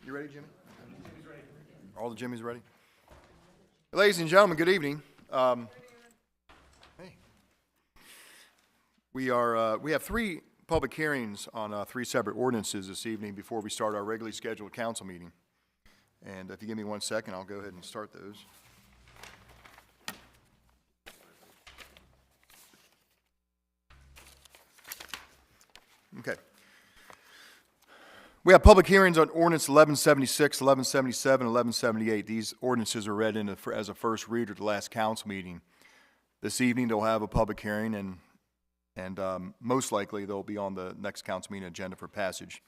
You ready, Jimmy? Jimmy's ready. All the Jimmy's ready? Ladies and gentlemen, good evening. Hey. We have three public hearings on three separate ordinances this evening before we start our regularly scheduled council meeting. And if you give me 1 second, I'll go ahead and start those. Okay. We have public hearings on ordinance 1176, 1177, 1178. These ordinances are read as a first reader at the last council meeting. This evening they'll have a public hearing, and most likely they'll be on the next council meeting agenda for passage.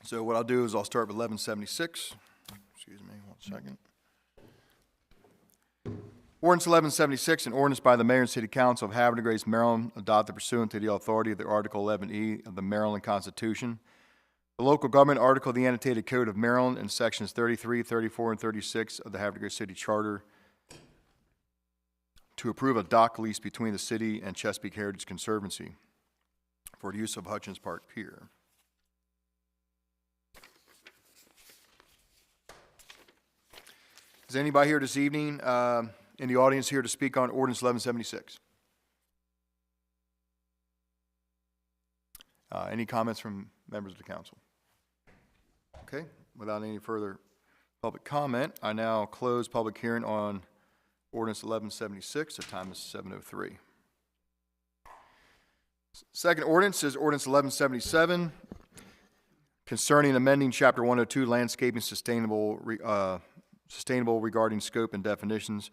So what I'll do is I'll start with 1176. Excuse me, 1 second. Ordinance 1176, an ordinance by the Mayor and City Council of Havre, Grace, Maryland, adopted pursuant to the authority of the Article 11E of the Maryland Constitution, the local government article of the annotated code of Maryland, and sections 33, 34, and 36 of the Havre Grace City Charter to approve a dock lease between the city and Chesapeake Heritage Conservancy for the use of Hutchins Park Pier. Is anybody here this evening in the audience here to speak on ordinance 1176? Any comments from members of the council? Okay, without any further public comment, I now close public hearing on ordinance 1176. The time is 7:03. Second ordinance is ordinance 1177 concerning amending chapter 102 landscaping sustainable regarding scope and definitions.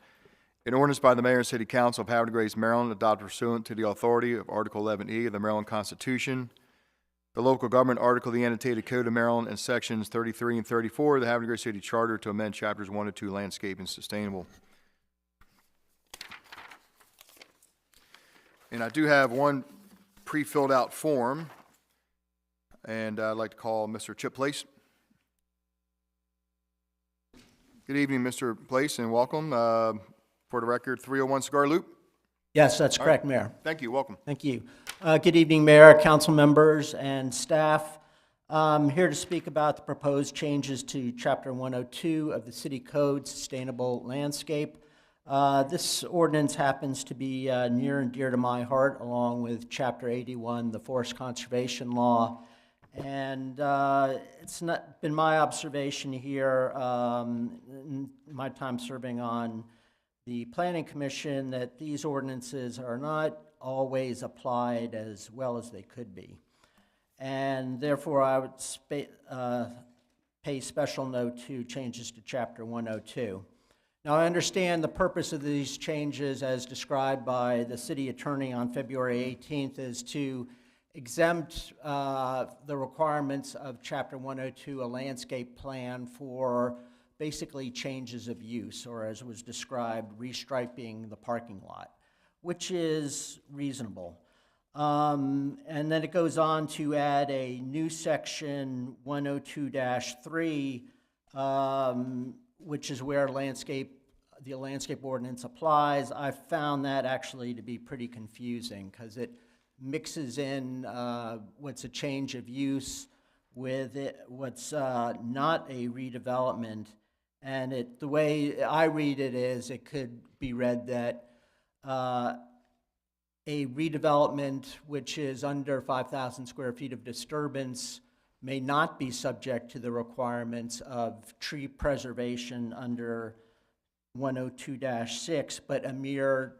An ordinance by the Mayor and City Council of Havre de Grace, Maryland, adopted pursuant to the authority of Article 11E of the Maryland Constitution, the local government article of the annotated code of Maryland, and sections 33 and 34 of the Havre de Grace City Charter to amend chapters 1 and 2 landscape and sustainable. And I do have one pre-filled out form, and I'd like to call Mr. Chip Place. Good evening, Mr. Place, and welcome. For the record, 301 Cigar Loop. Yes, that's correct, Mayor. Thank you. Welcome. Thank you. Good evening, Mayor, council members, and staff. I'm here to speak about the proposed changes to Chapter 102 of the City Code, Sustainable Landscape. This ordinance happens to be near and dear to my heart, along with Chapter 81, the Forest Conservation Law. And it's not been my observation here in my time serving on the Planning Commission that these ordinances are not always applied as well as they could be. And therefore, I would pay special note to changes to Chapter 102. Now, I understand the purpose of these changes, as described by the City Attorney on February 18th, is to exempt the requirements of Chapter 102, a landscape plan, for basically changes of use, or as was described, restriping the parking lot, which is reasonable. And then it goes on to add a new section 102-3, which is where the landscape ordinance applies. I found that actually to be pretty confusing because it mixes in what's a change of use with what's not a redevelopment. And the way I read it is it could be read that a redevelopment which is under 5,000 square feet of disturbance may not be subject to the requirements of tree preservation under 102-6, but a mere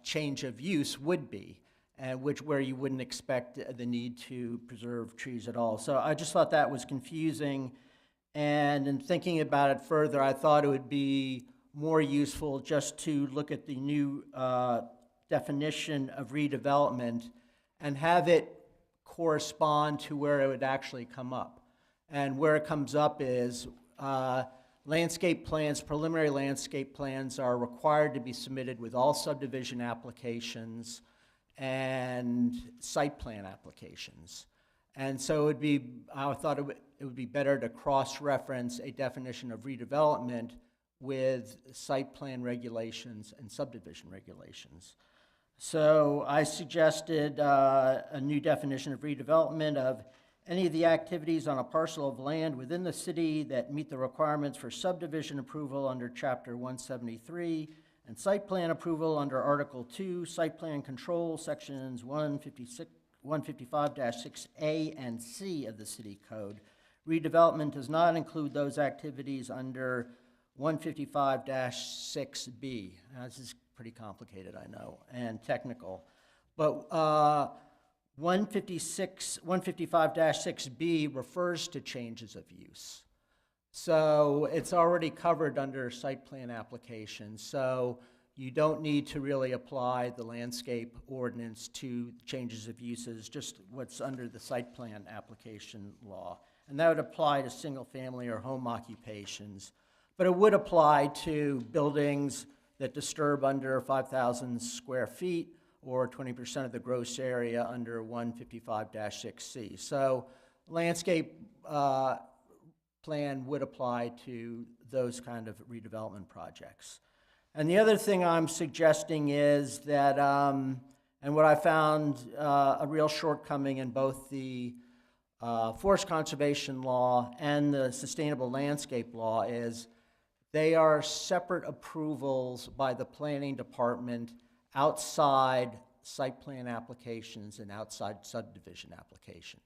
change of use would be, and where you wouldn't expect the need to preserve trees at all. So I just thought that was confusing. And in thinking about it further, I thought it would be more useful just to look at the new definition of redevelopment and have it correspond to where it would actually come up. And where it comes up is landscape plans, preliminary landscape plans are required to be submitted with all subdivision applications and site plan applications. And so I thought it would be better to cross-reference a definition of redevelopment with site plan regulations and subdivision regulations. So I suggested a new definition of redevelopment of any of the activities on a parcel of land within the city that meet the requirements for subdivision approval under Chapter 173 and site plan approval under Article 2, Site Plan Control, Sections 155-6A and C of the City Code. Redevelopment does not include those activities under 155-6B. This is pretty complicated, I know, and technical. But 155-6B refers to changes of use. So it's already covered under site plan application. So you don't need to really apply the landscape ordinance to changes of uses, just what's under the site plan application law. And that would apply to single family or home occupations. But it would apply to buildings that disturb under 5,000 square feet or 20% of the gross area under 155-6C. So landscape plan would apply to those kind of redevelopment projects. And the other thing I'm suggesting is that, and what I found a real shortcoming in both the forest conservation law and the sustainable landscape law is they are separate approvals by the planning department outside site plan applications and outside subdivision application.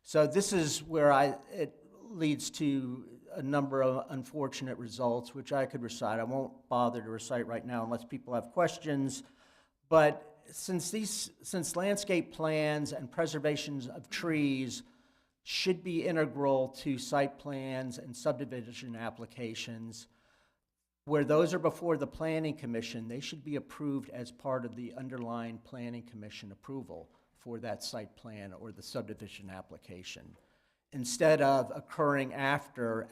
So this is where it leads to a number of unfortunate results, which I could recite. I won't bother to recite right now unless people have questions. But since landscape plans and preservations of trees should be integral to site plans and subdivision applications, where those are before the Planning Commission, they should be approved as part of the underlying Planning Commission approval for that site plan or the subdivision application, instead of occurring after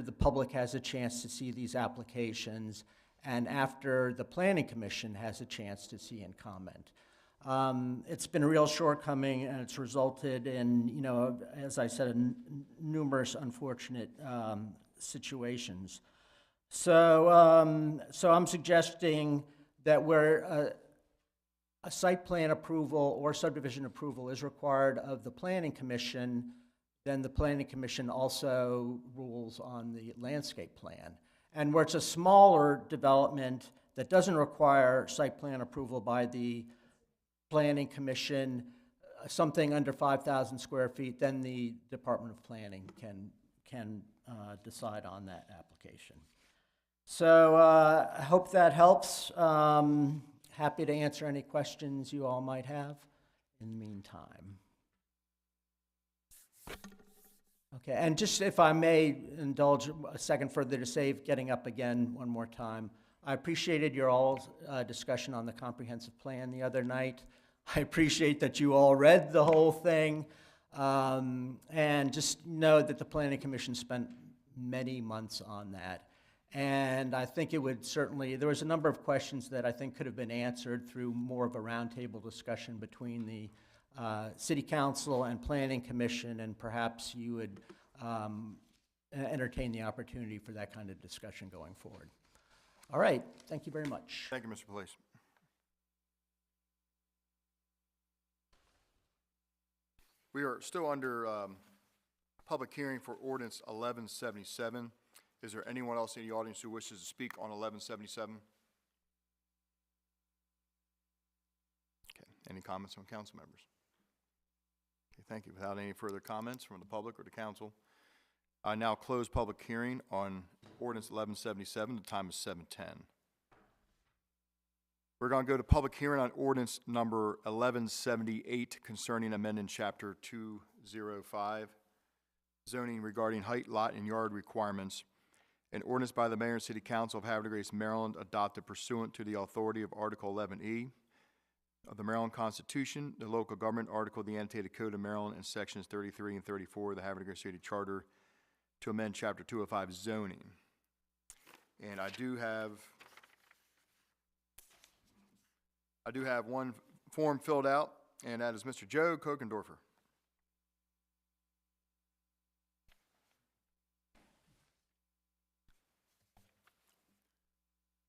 the public has a chance to see these applications and after the Planning Commission has a chance to see and comment. It's been a real shortcoming, and it's resulted in, as I said, numerous unfortunate situations. So I'm suggesting that where a site plan approval or subdivision approval is required of the Planning Commission, then the Planning Commission also rules on the landscape plan. And where it's a smaller development that doesn't require site plan approval by the Planning Commission, something under 5,000 square feet, then the Department of Planning can decide on that application. So I hope that helps. Happy to answer any questions you all might have in the meantime. Okay, and just if I may indulge a second further to save getting up again one more time, I appreciated your all's discussion on the comprehensive plan the other night. I appreciate that you all read the whole thing, and just know that the Planning Commission spent many months on that. And I think it would certainly, there was a number of questions that I think could have been answered through more of a roundtable discussion between the City Council and Planning Commission, and perhaps you would entertain the opportunity for that kind of discussion going forward. All right, thank you very much. Thank you, Mr. Police. We are still under public hearing for ordinance 1177. Is there anyone else in the audience who wishes to speak on 1177? Okay, any comments from council members? Okay, thank you. Without any further comments from the public or the council, I now close public hearing on ordinance 1177. The time is 7:10. We're going to go to public hearing on ordinance number 1178 concerning amending chapter 205, zoning regarding height, lot, and yard requirements. An ordinance by the Mayor and City Council of Havre, Maryland, adopted pursuant to the authority of Article 11E of the Maryland Constitution, the local government article of the annotated code of Maryland, and sections 33 and 34 of the Havre City Charter to amend chapter 205 zoning. And I do have one form filled out, and that is Mr. Joe Kokendorfer.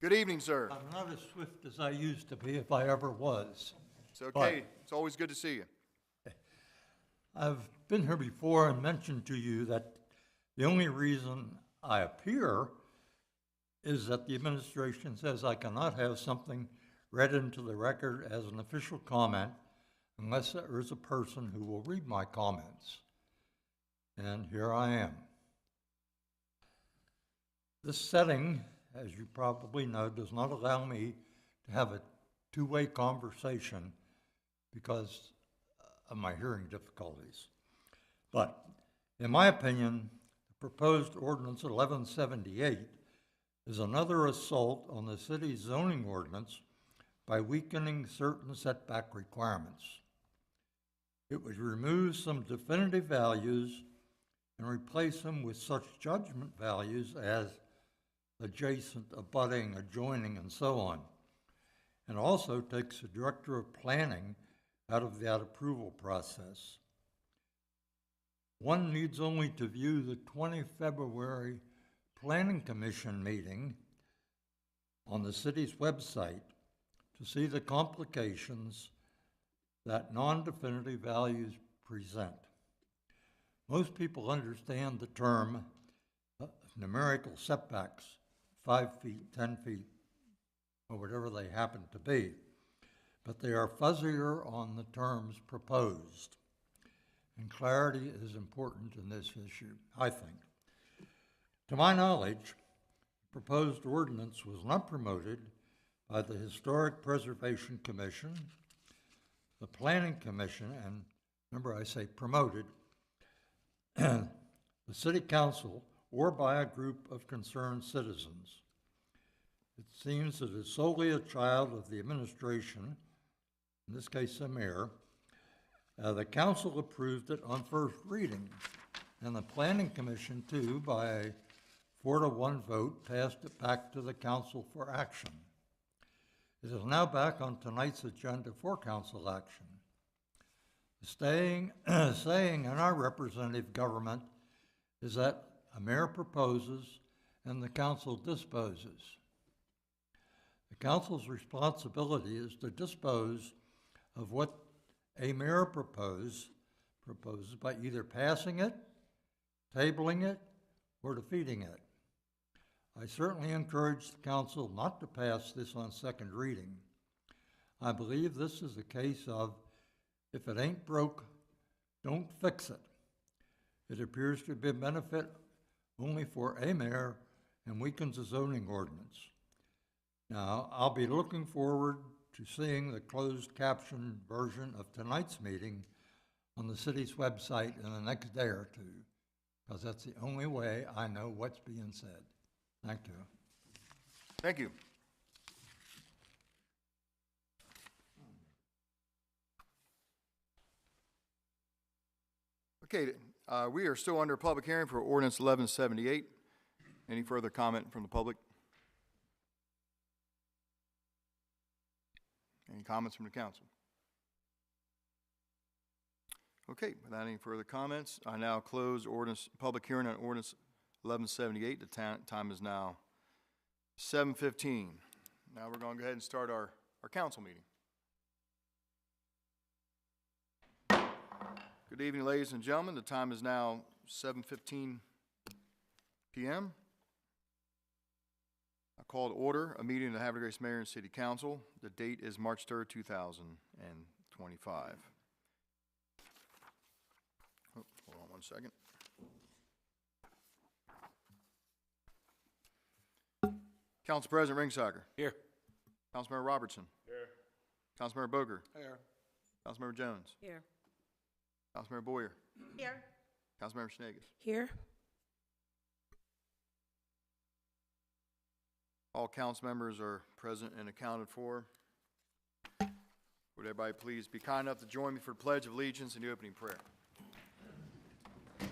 Good evening, sir. I'm not as swift as I used to be, if I ever was. It's okay. It's always good to see you. I've been here before and mentioned to you that the only reason I appear is that the administration says I cannot have something read into the record as an official comment unless there is a person who will read my comments. And here I am. This setting, as you probably know, does not allow me to have a two-way conversation because of my hearing difficulties. But in my opinion, the proposed ordinance 1178 is another assault on the city's zoning ordinance by weakening certain setback requirements. It would remove some definitive values and replace them with such judgment values as adjacent, abutting, adjoining, and so on. And also takes the director of planning out of that approval process. One needs only to view the 20 February Planning Commission meeting on the city's website to see the complications that non-definitive values present. Most people understand the term numerical setbacks, 5 feet, 10 feet, or whatever they happen to be, but they are fuzzier on the terms proposed. And clarity is important in this issue, I think. To my knowledge, the proposed ordinance was not promoted by the Historic Preservation Commission, the Planning Commission, and remember I say promoted, the City Council, or by a group of concerned citizens. It seems it is solely a child of the administration, in this case the mayor. The council approved it on first reading, and the Planning Commission too, by a 4-to-1 vote, passed it back to the council for action. It is now back on tonight's agenda for council action. The saying in our representative government is that a mayor proposes and the council disposes. The council's responsibility is to dispose of what a mayor proposes by either passing it, tabling it, or defeating it. I certainly encourage the council not to pass this on second reading. I believe this is a case of, if it ain't broke, don't fix it. It appears to be a benefit only for a mayor and weakens the zoning ordinance. Now, I'll be looking forward to seeing the closed caption version of tonight's meeting on the city's website in the next day or two, because that's the only way I know what's being said. Thank you. Thank you. Okay, we are still under public hearing for ordinance 1178. Any further comment from the public? Any comments from the council? Okay, without any further comments, I now close public hearing on ordinance 1178. The time is now 7:15. Now we're going to go ahead and start our council meeting. Good evening, ladies and gentlemen. The time is now 7:15 p.m. I call to order a meeting of the Havre Grace Mayor and City Council. The date is March 3rd, 2025. Oh, hold on one second. Council President Ringsacker. Here. Councilmember Robertson. Here. Councilmember Boger. Here. Councilmember Jones. Here. Councilmember Boyer. Here. Councilmember Schneges. Here. All council members are present and accounted for. Would everybody please be kind enough to join me for the Pledge of Allegiance and the opening prayer? I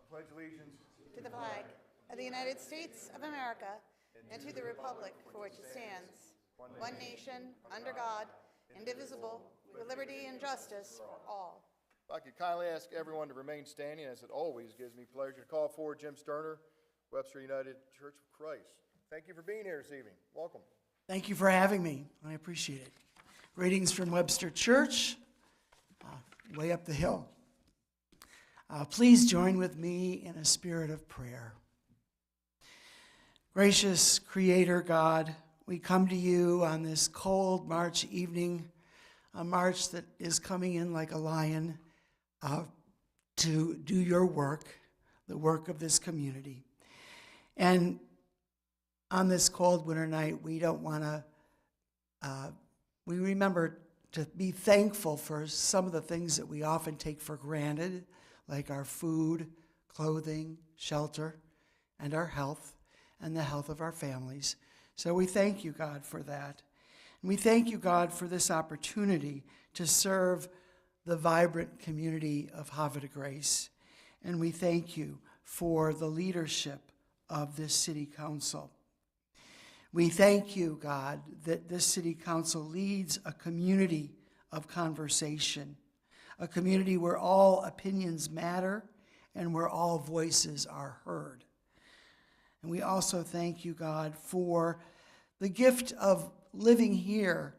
pledge allegiance To the flag of the United States of America and to the republic for which it stands, one nation, under God, indivisible, with liberty and justice for all. If I could kindly ask everyone to remain standing, as it always gives me pleasure to call forward Jim Sterner, Webster United Church of Christ. Thank you for being here this evening. Welcome. Thank you for having me. I appreciate it. Greetings from Webster Church. way up the hill. Please join with me in a spirit of prayer. Gracious Creator God, we come to you on this cold March evening, a March that is coming in like a lion to do your work, the work of this community. And on this cold winter night, we don't want to, we remember to be thankful for some of the things that we often take for granted, like our food, clothing, shelter, and our health, and the health of our families. So we thank you, God, for that. And we thank you, God, for this opportunity to serve the vibrant community of Havre de Grace. And we thank you for the leadership of this city council. We thank you, God, that this city council leads a community of conversation, a community where all opinions matter and where all voices are heard. And we also thank you, God, for the gift of living here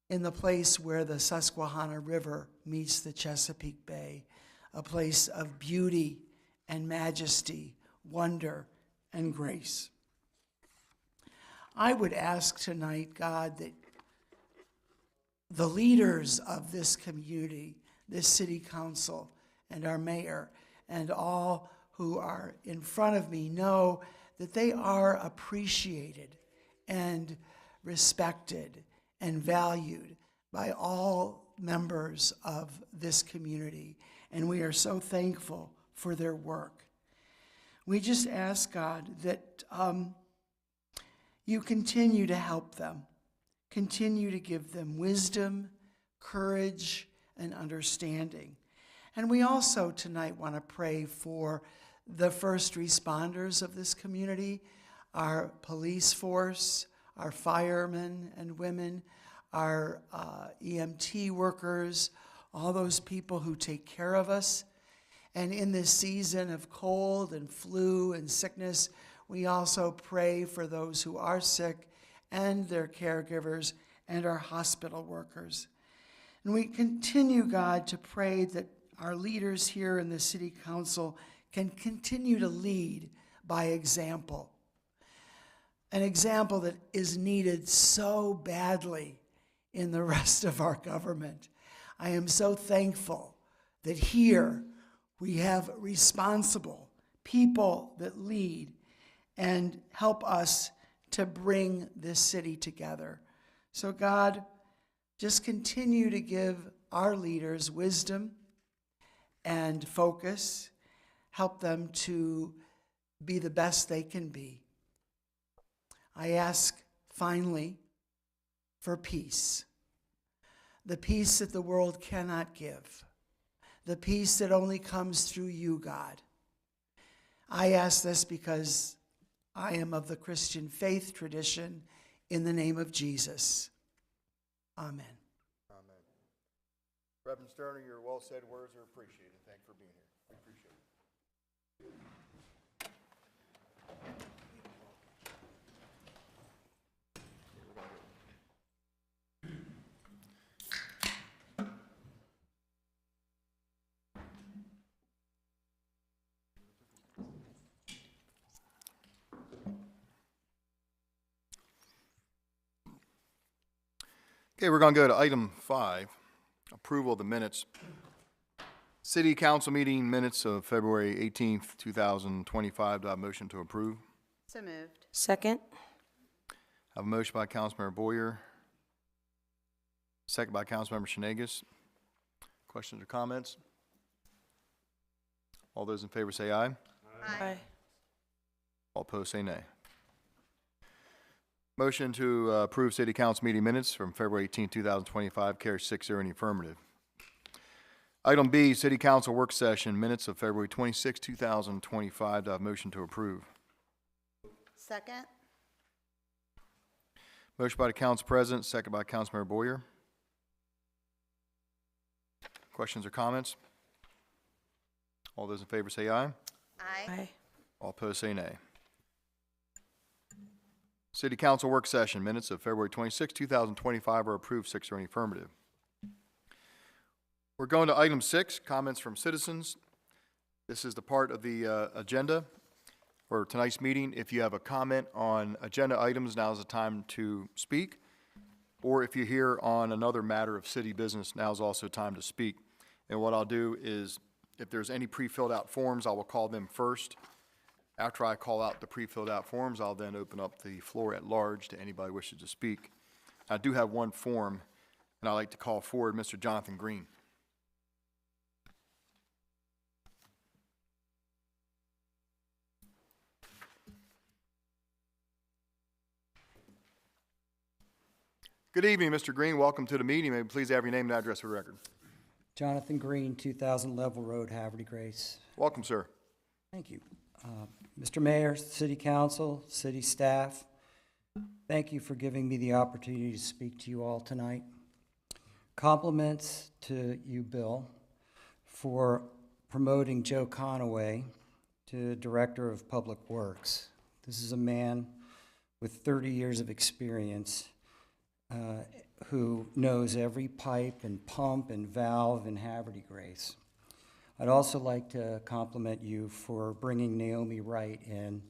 in the place where the Susquehanna River meets the Chesapeake Bay, a place of beauty and majesty, wonder and grace. I would ask tonight, God, that the leaders of this community, this city council, and our mayor, and all who are in front of me know that they are appreciated and respected and valued by all members of this community. And we are so thankful for their work. We just ask, God, that you continue to help them, continue to give them wisdom, courage, and understanding. And we also tonight want to pray for the first responders of this community, our police force, our firemen and women, our EMT workers, all those people who take care of us. And in this season of cold and flu and sickness, we also pray for those who are sick and their caregivers and our hospital workers. And we continue, God, to pray that our leaders here in the city council can continue to lead by example. An example that is needed so badly in the rest of our government. I am so thankful that here we have responsible people that lead and help us to bring this city together. So God, just continue to give our leaders wisdom and focus. Help them to be the best they can be. I ask, finally, for peace. The peace that the world cannot give. The peace that only comes through you, God. I ask this because I am of the Christian faith tradition, in the name of Jesus. Amen. Amen. Reverend Sterner, your well-said words are appreciated. Thank you for being here. We appreciate it. Okay, we're going to go to item 5, approval of the minutes. City Council meeting minutes of February 18th, 2025. Do I have a motion to approve? So moved. Second. I have a motion by Councilmember Boyer, second by Councilmember Shenagus. Questions or comments? All those in favor say aye. Aye. All opposed say nay. Motion to approve City Council meeting minutes from February 18, 2025, carries 6-0 in the affirmative. Item B, City Council work session minutes of February 26, 2025. Do I have a motion to approve? Second. Motion by the Council President, second by Councilmember Boyer. Questions or comments? All those in favor say aye. Aye. Aye. All opposed say nay. City Council work session minutes of February 26, 2025 are approved, 6-0 in the affirmative. We're going to item 6, comments from citizens. This is the part of the agenda for tonight's meeting. If you have a comment on agenda items, now is the time to speak. Or if you're here on another matter of city business, now is also time to speak. And what I'll do is, if there's any pre-filled out forms, I will call them first. After I call out the pre-filled out forms, I'll then open up the floor at large to anybody who wishes to speak. I do have one form, and I'd like to call forward Mr. Jonathan Green. Good evening, Mr. Green. Welcome to the meeting. May we please have your name and address for the record? Jonathan Green, 2000 Level Road, Havre, Grace. Welcome, sir. Thank you. Mr. Mayor, City Council, City staff, thank you for giving me the opportunity to speak to you all tonight. Compliments to you, Bill, for promoting Joe Conaway to Director of Public Works. This is a man with 30 years of experience who knows every pipe and pump and valve in Havre, Grace. I'd also like to compliment you for bringing Naomi Wright in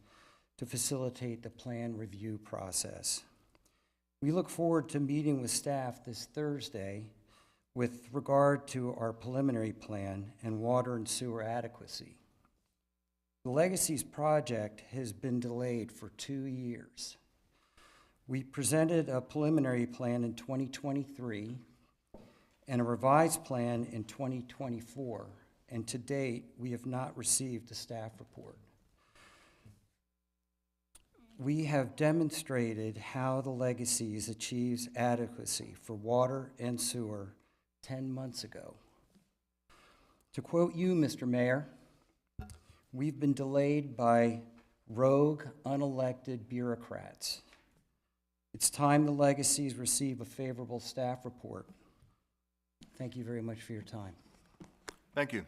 to facilitate the plan review process. We look forward to meeting with staff this Thursday with regard to our preliminary plan and water and sewer adequacy. The Legacies project has been delayed for 2 years. We presented a preliminary plan in 2023 and a revised plan in 2024. And to date, we have not received a staff report. We have demonstrated how the Legacies achieves adequacy for water and sewer 10 months ago. To quote you, Mr. Mayor, we've been delayed by rogue, unelected bureaucrats. It's time the Legacies receive a favorable staff report. Thank you very much for your time. Thank you.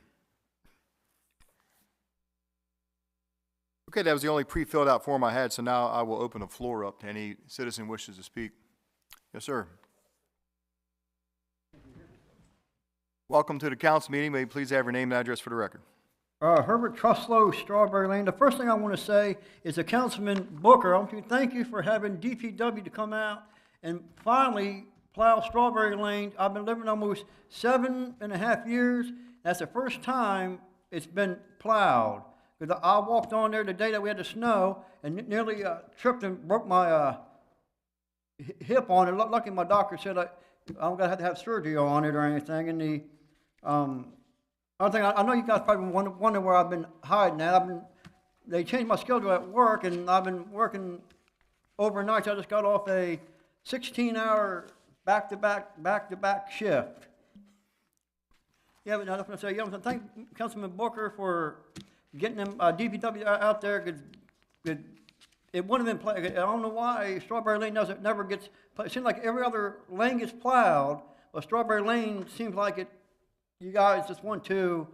Okay, that was the only pre-filled out form I had, so now I will open the floor up to any citizen who wishes to speak. Yes, sir. Welcome to the council meeting. May you please have your name and address for the record? Herbert Truslow, Strawberry Lane. The first thing I want to say is to Councilman Booker, I want to thank you for having DPW to come out and finally plow Strawberry Lane. I've been living almost 7.5 years. That's the first time it's been plowed. Because I walked on there the day that we had the snow and nearly tripped and broke my hip on it. Lucky my doctor said I'm going to have to have surgery on it or anything. And the other thing, I know you guys probably wondering where I've been hiding at. They changed my schedule at work, and I've been working overnight. So I just got off a 16-hour back-to-back shift. Yeah, but now I'm going to say, thank Councilman Booker for getting them DPW out there. It wouldn't have been plowed. I don't know why Strawberry Lane never gets plowed. It seems like every other lane gets plowed, but Strawberry Lane seems like you guys just want to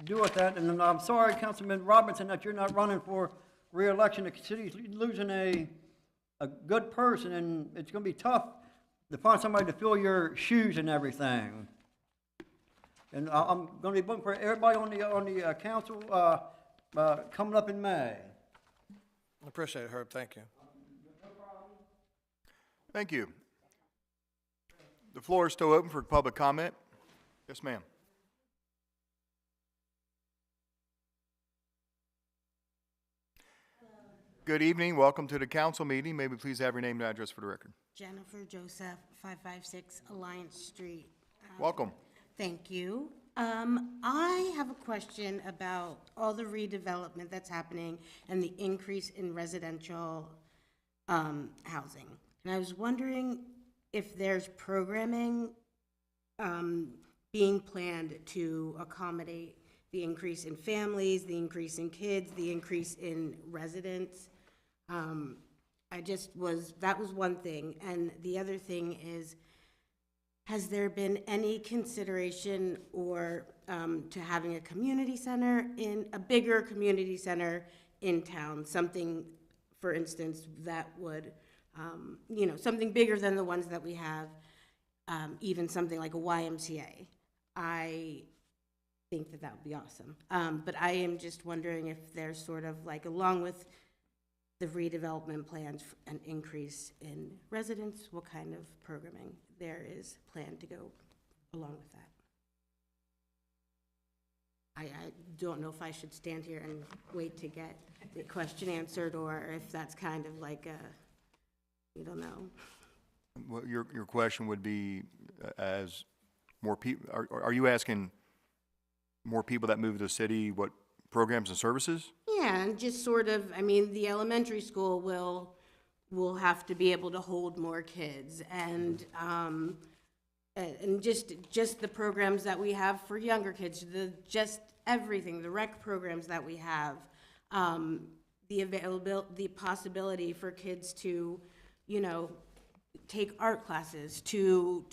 do with that. And I'm sorry, Councilman Robinson, that you're not running for re-election. The city's losing a good person, and it's going to be tough to find somebody to fill your shoes and everything. And I'm going to be looking for everybody on the council coming up in May. I appreciate it, Herb. Thank you. Thank you. The floor is still open for public comment. Yes, ma'am. Good evening. Welcome to the council meeting. May we please have your name and address for the record? Jennifer Joseph, 556 Alliance Street. Welcome. Thank you. I have a question about all the redevelopment that's happening and the increase in residential housing. And I was wondering if there's programming being planned to accommodate the increase in families, the increase in kids, the increase in residents. That was one thing. And the other thing is, has there been any consideration or to having a community center a bigger community center in town? Something, for instance, that would, something bigger than the ones that we have, even something like a YMCA. I think that that would be awesome. But I am just wondering if there's sort of like, along with the redevelopment plans, an increase in residents, what kind of programming there is planned to go along with that. I don't know if I should stand here and wait to get the question answered, or if that's kind of like a, you don't know. Well, your question would be, as more people, are you asking more people that move to the city, what programs and services? Yeah, and just sort of, I mean, the elementary school will have to be able to hold more kids, and just the programs that we have for younger kids, just everything, the rec programs that we have, the possibility for kids to, you know, take art classes, to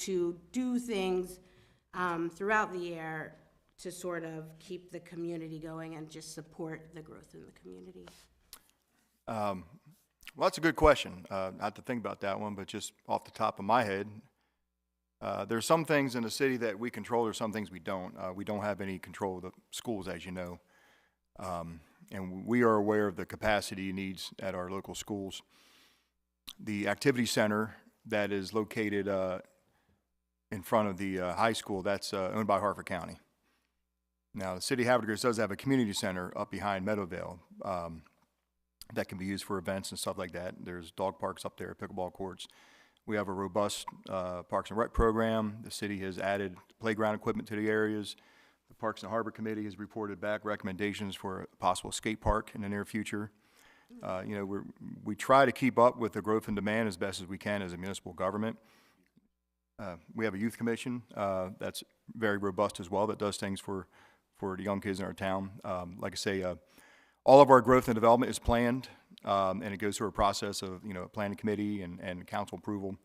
do things throughout the year to sort of keep the community going and just support the growth in the community. Well, that's a good question. I have to think about that one, but just off the top of my head, there's some things in the city that we control, there's some things we don't. We don't have any control of the schools, as you know. And we are aware of the capacity needs at our local schools. The activity center that is located in front of the high school, that's owned by Havre County. Now, the city of Havre does have a community center up behind Meadowvale that can be used for events and stuff like that. There's dog parks up there, pickleball courts. We have a robust Parks and Rec program. The city has added playground equipment to the areas. The Parks and Harbor Committee has reported back recommendations for a possible skate park in the near future. You know, we try to keep up with the growth and demand as best as we can as a municipal government. We have a youth commission that's very robust as well, that does things for the young kids in our town. Like I say, all of our growth and development is planned, and it goes through a process of, you know, planning committee and council approval.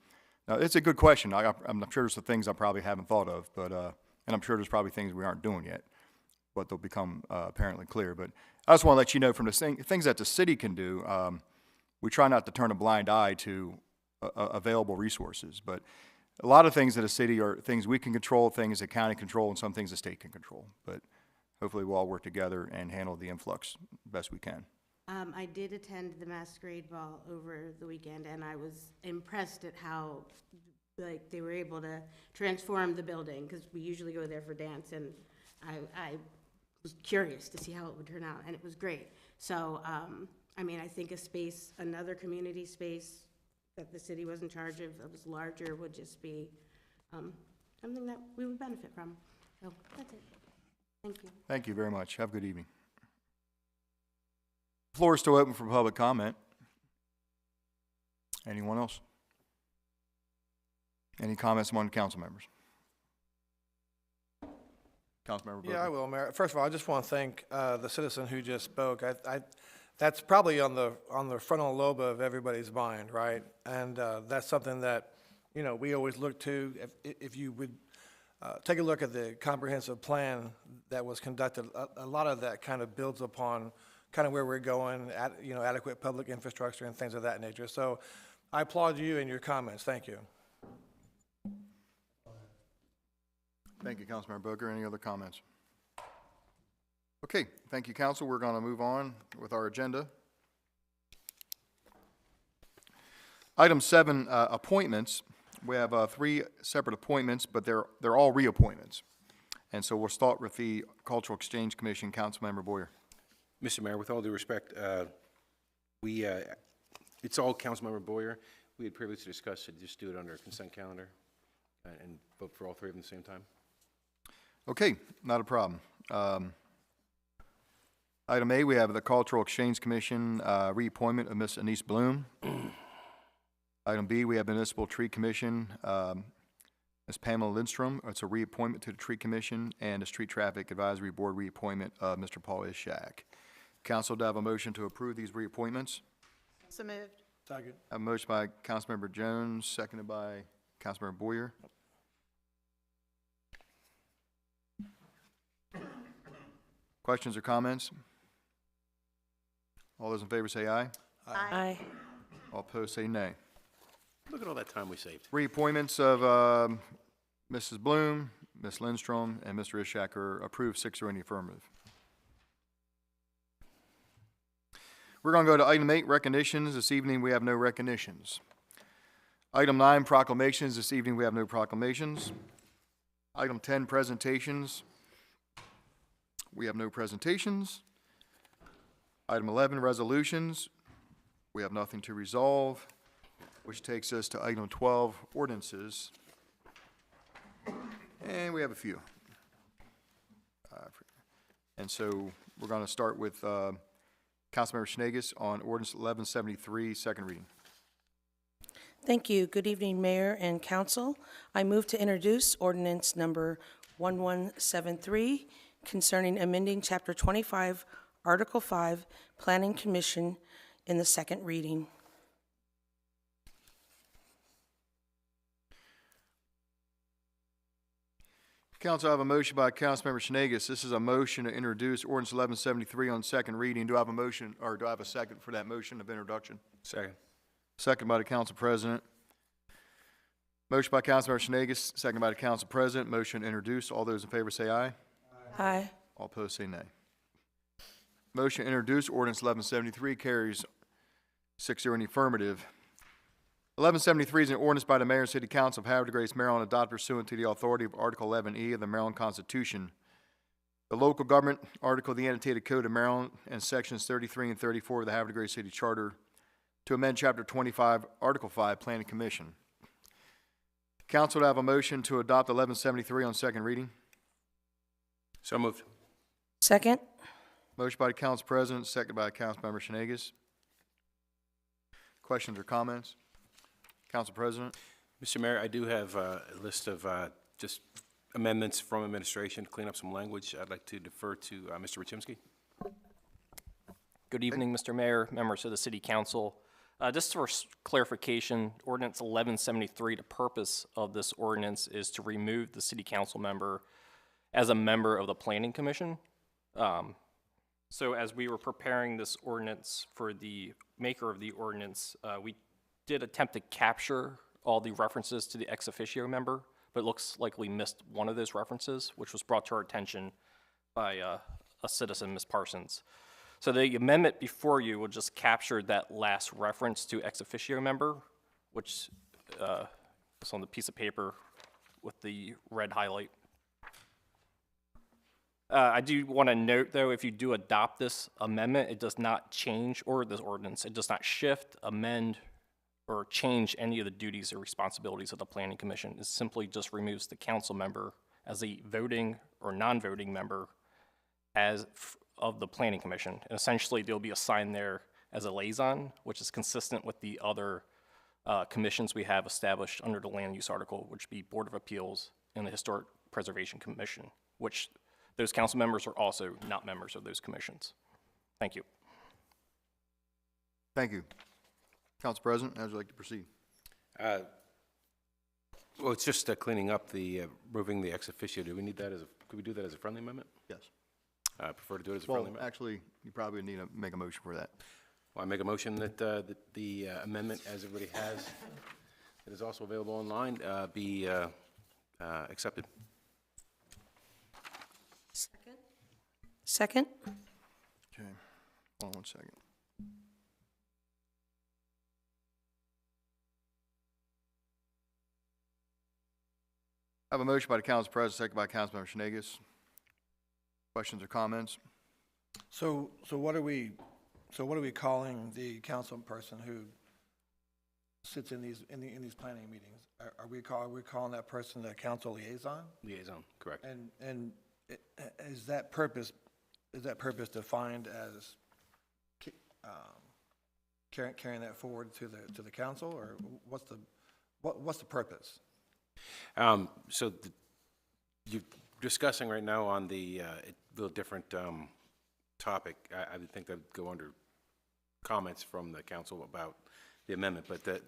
Now, it's a good question. I'm sure there's some things I probably haven't thought of, but and I'm sure there's probably things we aren't doing yet, but they'll become apparently clear. But I just want to let you know, from the things that the city can do, we try not to turn a blind eye to available resources. But a lot of things in the city are things we can control, things the county control, and some things the state can control. But hopefully we'll all work together and handle the influx best we can. I did attend the masquerade ball over the weekend, and I was impressed at how, like, they were able to transform the building, because we usually go there for dance, and I was curious to see how it would turn out, and it was great. So, I mean, I think another community space that the city was in charge of that was larger would just be something that we would benefit from. So that's it. Thank you. Thank you very much. Have a good evening. The floor is still open for public comment. Anyone else? Any comments among the council members? Councilmember Booker. Yeah, I will, Mayor. First of all, I just want to thank the citizen who just spoke. That's probably on the frontal lobe of everybody's mind, right? And that's something that, you know, we always look to. If you would take a look at the comprehensive plan that was conducted, a lot of that kind of builds upon kind of where we're going, you know, adequate public infrastructure and things of that nature. So I applaud you and your comments. Thank you. Thank you, Councilmember Booker. Any other comments? Okay, thank you, council. We're going to move on with our agenda. Item 7, appointments. We have 3 separate appointments, but they're all reappointments. And so we'll start with the Cultural Exchange Commission. Councilmember Boyer. Mr. Mayor, with all due respect, it's all Councilmember Boyer. We had previously discussed to just do it under a consent calendar and vote for all 3 of them at the same time. Okay, not a problem. Item A, we have the Cultural Exchange Commission reappointment of Ms. Anise Bloom. Item B, we have Municipal Tree Commission, Ms. Pamela Lindstrom. It's a reappointment to the Tree Commission, and the Street Traffic Advisory Board reappointment of Mr. Paul Ishak. Council, do I have a motion to approve these reappointments? So moved. Second. I have a motion by Councilmember Jones, seconded by Councilmember Boyer. Questions or comments? All those in favor say aye. Aye. All opposed say nay. Look at all that time we saved. Reappointments of Mrs. Bloom, Ms. Lindstrom, and Mr. Ishaker. Approved, 6-0 in the affirmative. We're going to go to item 8, recognitions. This evening, we have no recognitions. Item 9, proclamations. This evening, we have no proclamations. Item 10, presentations. We have no presentations. Item 11, resolutions. We have nothing to resolve, which takes us to item 12, ordinances. And we have a few. And so we're going to start with Councilmember Schnagus on ordinance 1173, second reading. Thank you. Good evening, Mayor and Council. I move to introduce ordinance number 1173 concerning amending Chapter 25, Article 5, Planning Commission in the second reading. Council, I have a motion by Councilmember Schnagus. This is a motion to introduce ordinance 1173 on second reading. Do I have a motion, or do I have a second for that motion of introduction? Second. Second by the Council President. Motion by Councilmember Schnagus, second by the Council President. Motion introduced. All those in favor say aye. Aye. All opposed say nay. Motion introduced. Ordinance 1173 carries 6-0 in the affirmative. 1173 is an ordinance by the Mayor and City Council of Havre, Grace, Maryland, adopted pursuant to the authority of Article 11E of the Maryland Constitution, the local government article of the annotated code of Maryland, and sections 33 and 34 of the Havre, Grace City Charter to amend Chapter 25, Article 5, Planning Commission. Council, to have a motion to adopt 1173 on second reading. So moved. Second? Motion by the Council President, second by Councilmember Schnagus. Questions or comments? Council President? Mr. Mayor, I do have a list of just amendments from administration to clean up some language. I'd like to defer to Mr. Rachimsky. Good evening, Mr. Mayor, members of the City Council. Just for clarification, Ordinance 1173, the purpose of this ordinance is to remove the City Council member as a member of the Planning Commission. So as we were preparing this ordinance for the maker of the ordinance, we did attempt to capture all the references to the ex officio member, but it looks like we missed one of those references, which was brought to our attention by a citizen, Ms. Parsons. So the amendment before you will just capture that last reference to ex officio member, which is on the piece of paper with the red highlight. I do want to note, though, if you do adopt this amendment, it does not change, or this ordinance, it does not shift, amend, or change any of the duties or responsibilities of the Planning Commission. It simply just removes the council member as a voting or non-voting member of the Planning Commission. And essentially, they'll be assigned there as a liaison, which is consistent with the other commissions we have established under the land use article, which would be Board of Appeals and the Historic Preservation Commission, which those council members are also not members of those commissions. Thank you. Thank you. Council President, how would you like to proceed? Well, it's just cleaning up the, removing the ex officio. Do we need that as a, could we do that as a friendly amendment? Yes. I prefer to do it as a Well, friendly amendment. actually, you probably need to make a motion for that. Well, I make a motion that the amendment, as everybody has, that is also available online, be accepted. Second? Okay, hold on one second. I have a motion by the Council President, second by Councilmember Schnagus. Questions or comments? So what are we calling the council person who sits in these planning meetings? Are we calling that person the council liaison? Liaison, correct. And is that purpose defined as carrying that forward to the council, or what's the purpose? So you're discussing right now on the little different topic. I would think that would go under comments from the council about the amendment, but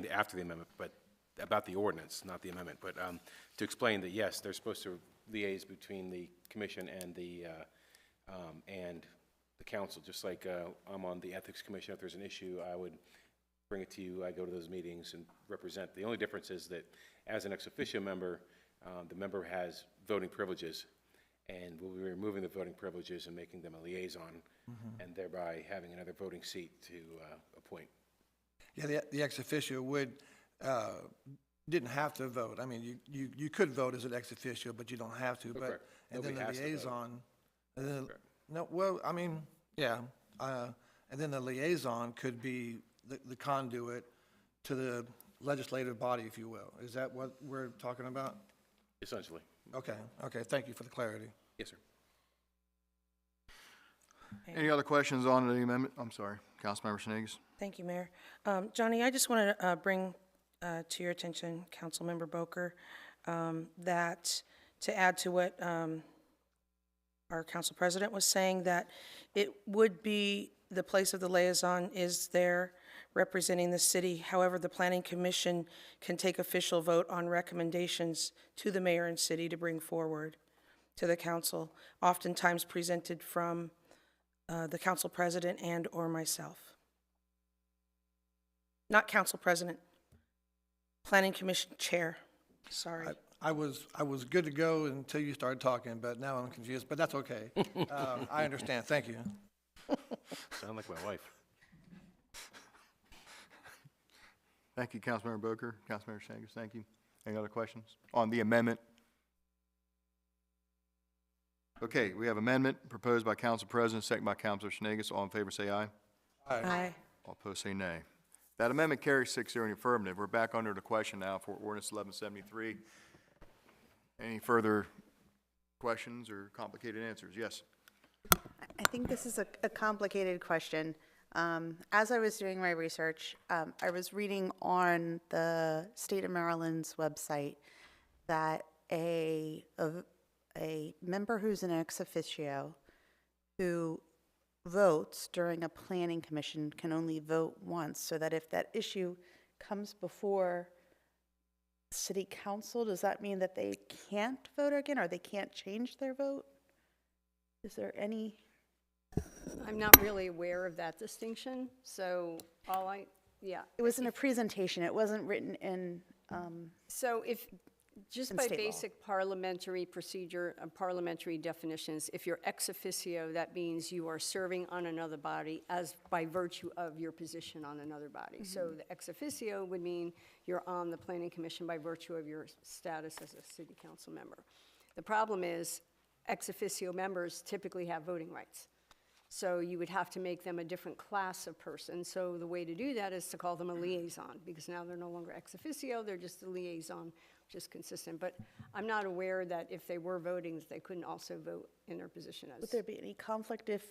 after the amendment, but about the ordinance, not the amendment. But to explain that, yes, they're supposed to liaise between the commission and the council, just like I'm on the ethics commission. If there's an issue, I would bring it to you. I go to those meetings and represent. The only difference is that as an ex officio member, the member has voting privileges, and we'll be removing the voting privileges and making them a liaison, and thereby having another voting seat to appoint. Yeah, the ex officio didn't have to vote. I mean, you could vote as an ex officio, but you don't have to. But Correct. and then the Nobody has to vote. liaison, and then, Correct. no, well, I mean, yeah, and then the liaison could be the conduit to the legislative body, if you will. Is that what we're talking about? Essentially. Okay, thank you for the clarity. Yes, sir. Any other questions on the amendment? I'm sorry, Councilmember Sneakus. Thank you, Mayor. Johnny, I just want to bring to your attention, Councilmember Boker, that to add to what our council president was saying, that it would be the place of the liaison is there representing the city. However, the planning commission can take official vote on recommendations to the mayor and city to bring forward to the council, oftentimes presented from the council president and or myself. Not council president, planning commission chair, sorry. I was good to go until you started talking, but now I'm confused, but that's okay. I understand, thank you. Sound like my wife. Thank you, Councilmember Boker. Councilmember Sneakus, thank you. Any other questions on the amendment? Okay, we have amendment proposed by Council President, second by Councilor Sneakus. All in favor, say aye. Aye. All opposed, say nay. That amendment carries 6-0 in the affirmative. We're back under the question now for ordinance 1173. Any further questions or complicated answers? Yes. I think this is a complicated question. As I was doing my research, I was reading on the state of Maryland's website that a member who's an ex officio who votes during a planning commission can only vote once, so that if that issue comes before city council, does that mean that they can't vote again, or they can't change their vote? Is there any? I'm not really aware of that distinction, so yeah. It was in a presentation, it wasn't written in, So if, just in by state law. basic parliamentary procedure, parliamentary definitions, if you're ex officio, that means you are serving on another body as by virtue of your position on another body. So the ex officio would mean you're on the planning commission by virtue of your status as a city council member. The problem is ex officio members typically have voting rights. So you would have to make them a different class of person. So the way to do that is to call them a liaison, because now they're no longer ex officio, they're just a liaison, which is consistent. But I'm not aware that if they were voting, that they couldn't also vote in their position as. Would there be any conflict if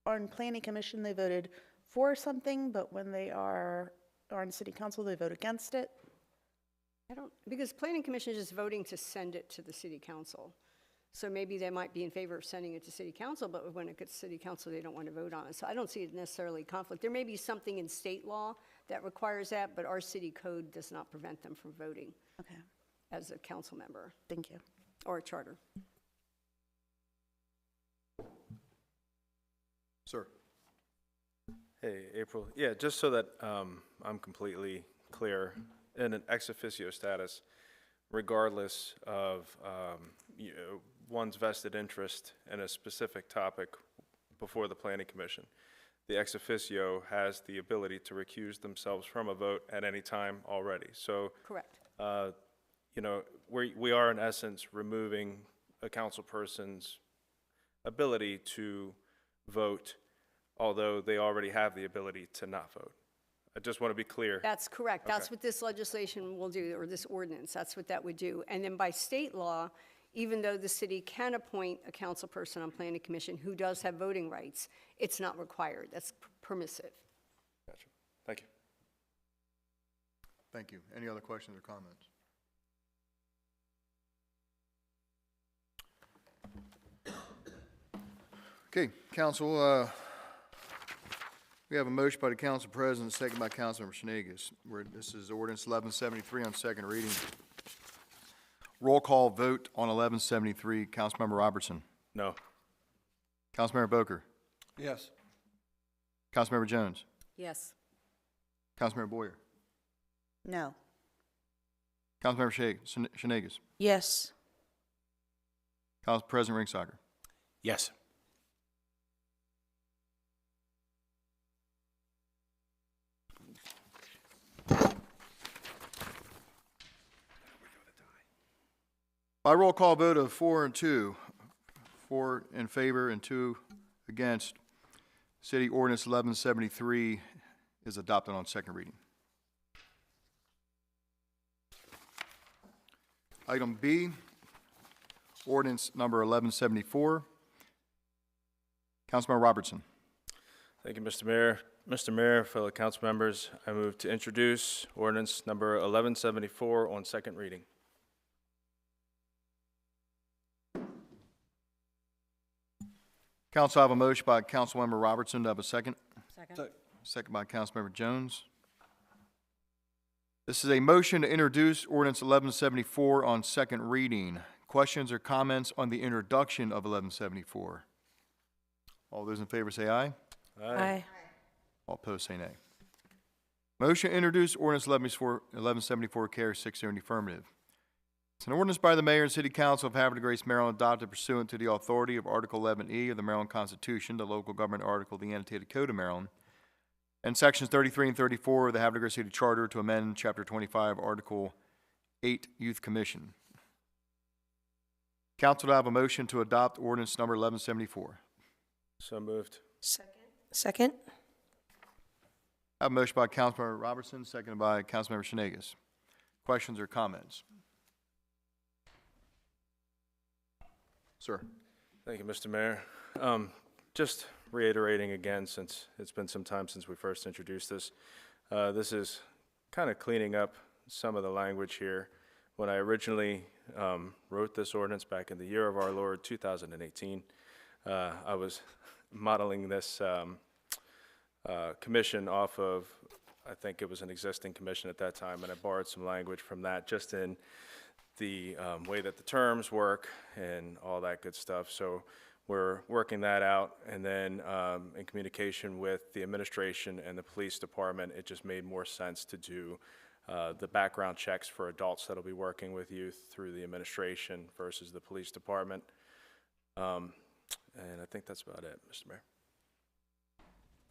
on planning commission they voted for something, but when they are on city council, they vote against it? I don't, because planning commission is just voting to send it to the city council. So maybe they might be in favor of sending it to city council, but when it gets to city council, they don't want to vote on it. So I don't see it necessarily conflict. There may be something in state law that requires that, but our city code does not prevent them from voting Okay, as a council member thank you. or a charter. Sir. Hey, April. Yeah, just so that I'm completely clear, in an ex officio status, regardless of one's vested interest in a specific topic before the planning commission, the ex officio has the ability to recuse themselves from a vote at any time already. So, Correct. we are in essence removing a council person's ability to vote, although they already have the ability to not vote. I just want to be clear. That's correct. That's Okay. what this legislation will do, or this ordinance. That's what that would do. And then by state law, even though the city can appoint a council person on planning commission who does have voting rights, it's not required. That's permissive. Gotcha. Thank you. Thank you. Any other questions or comments? Okay, council, we have a motion by the council president, second by Councilmember Sneakus. This is ordinance 1173 on second reading. Roll call vote on 1173. Councilmember Robertson. No. Councilmember Boker. Yes. Councilmember Jones. Yes. Councilmember Boyer. No. Councilmember Shanegas. Yes. Council President Ringsager. Yes. By roll call vote of 4 and 2, 4 in favor and 2 against, City Ordinance 1173 is adopted on second reading. Item B, ordinance number 1174. Councilmember Robertson. Thank you, Mr. Mayor. Mr. Mayor, fellow council members, I move to introduce ordinance number 1174 on second reading. Council, I have a motion by Councilmember Robertson. Do I have a second? Second. Second by Councilmember Jones. This is a motion to introduce ordinance 1174 on second reading. Questions or comments on the introduction of 1174? All those in favor say aye. Aye. All opposed say nay. Motion to introduce ordinance 1174 carries 6-0 in the affirmative. It's an ordinance by the Mayor and City Council of Havre de Grace, Maryland, adopted pursuant to the authority of Article 11E of the Maryland Constitution, the local government article of the annotated Code of Maryland, and Sections 33 and 34 of the Havre de Grace City Charter to amend Chapter 25, Article 8, Youth Commission. Council, do I have a motion to adopt ordinance number 1174? So moved. Second. I have a motion by Councilmember Robertson, seconded by Councilmember Shanegas. Questions or comments? Sir. Thank you, Mr. Mayor. Just reiterating again, since it's been some time since we first introduced this, this is kind of cleaning up some of the language here. When I originally wrote this ordinance back in the year of our Lord, 2018, I was modeling this commission off of, I think it was an existing commission at that time, and I borrowed some language from that just in the way that the terms work and all that good stuff. So we're working that out, and then in communication with the administration and the police department, it just made more sense to do the background checks for adults that'll be working with youth through the administration versus the police department. And I think that's about it, Mr. Mayor.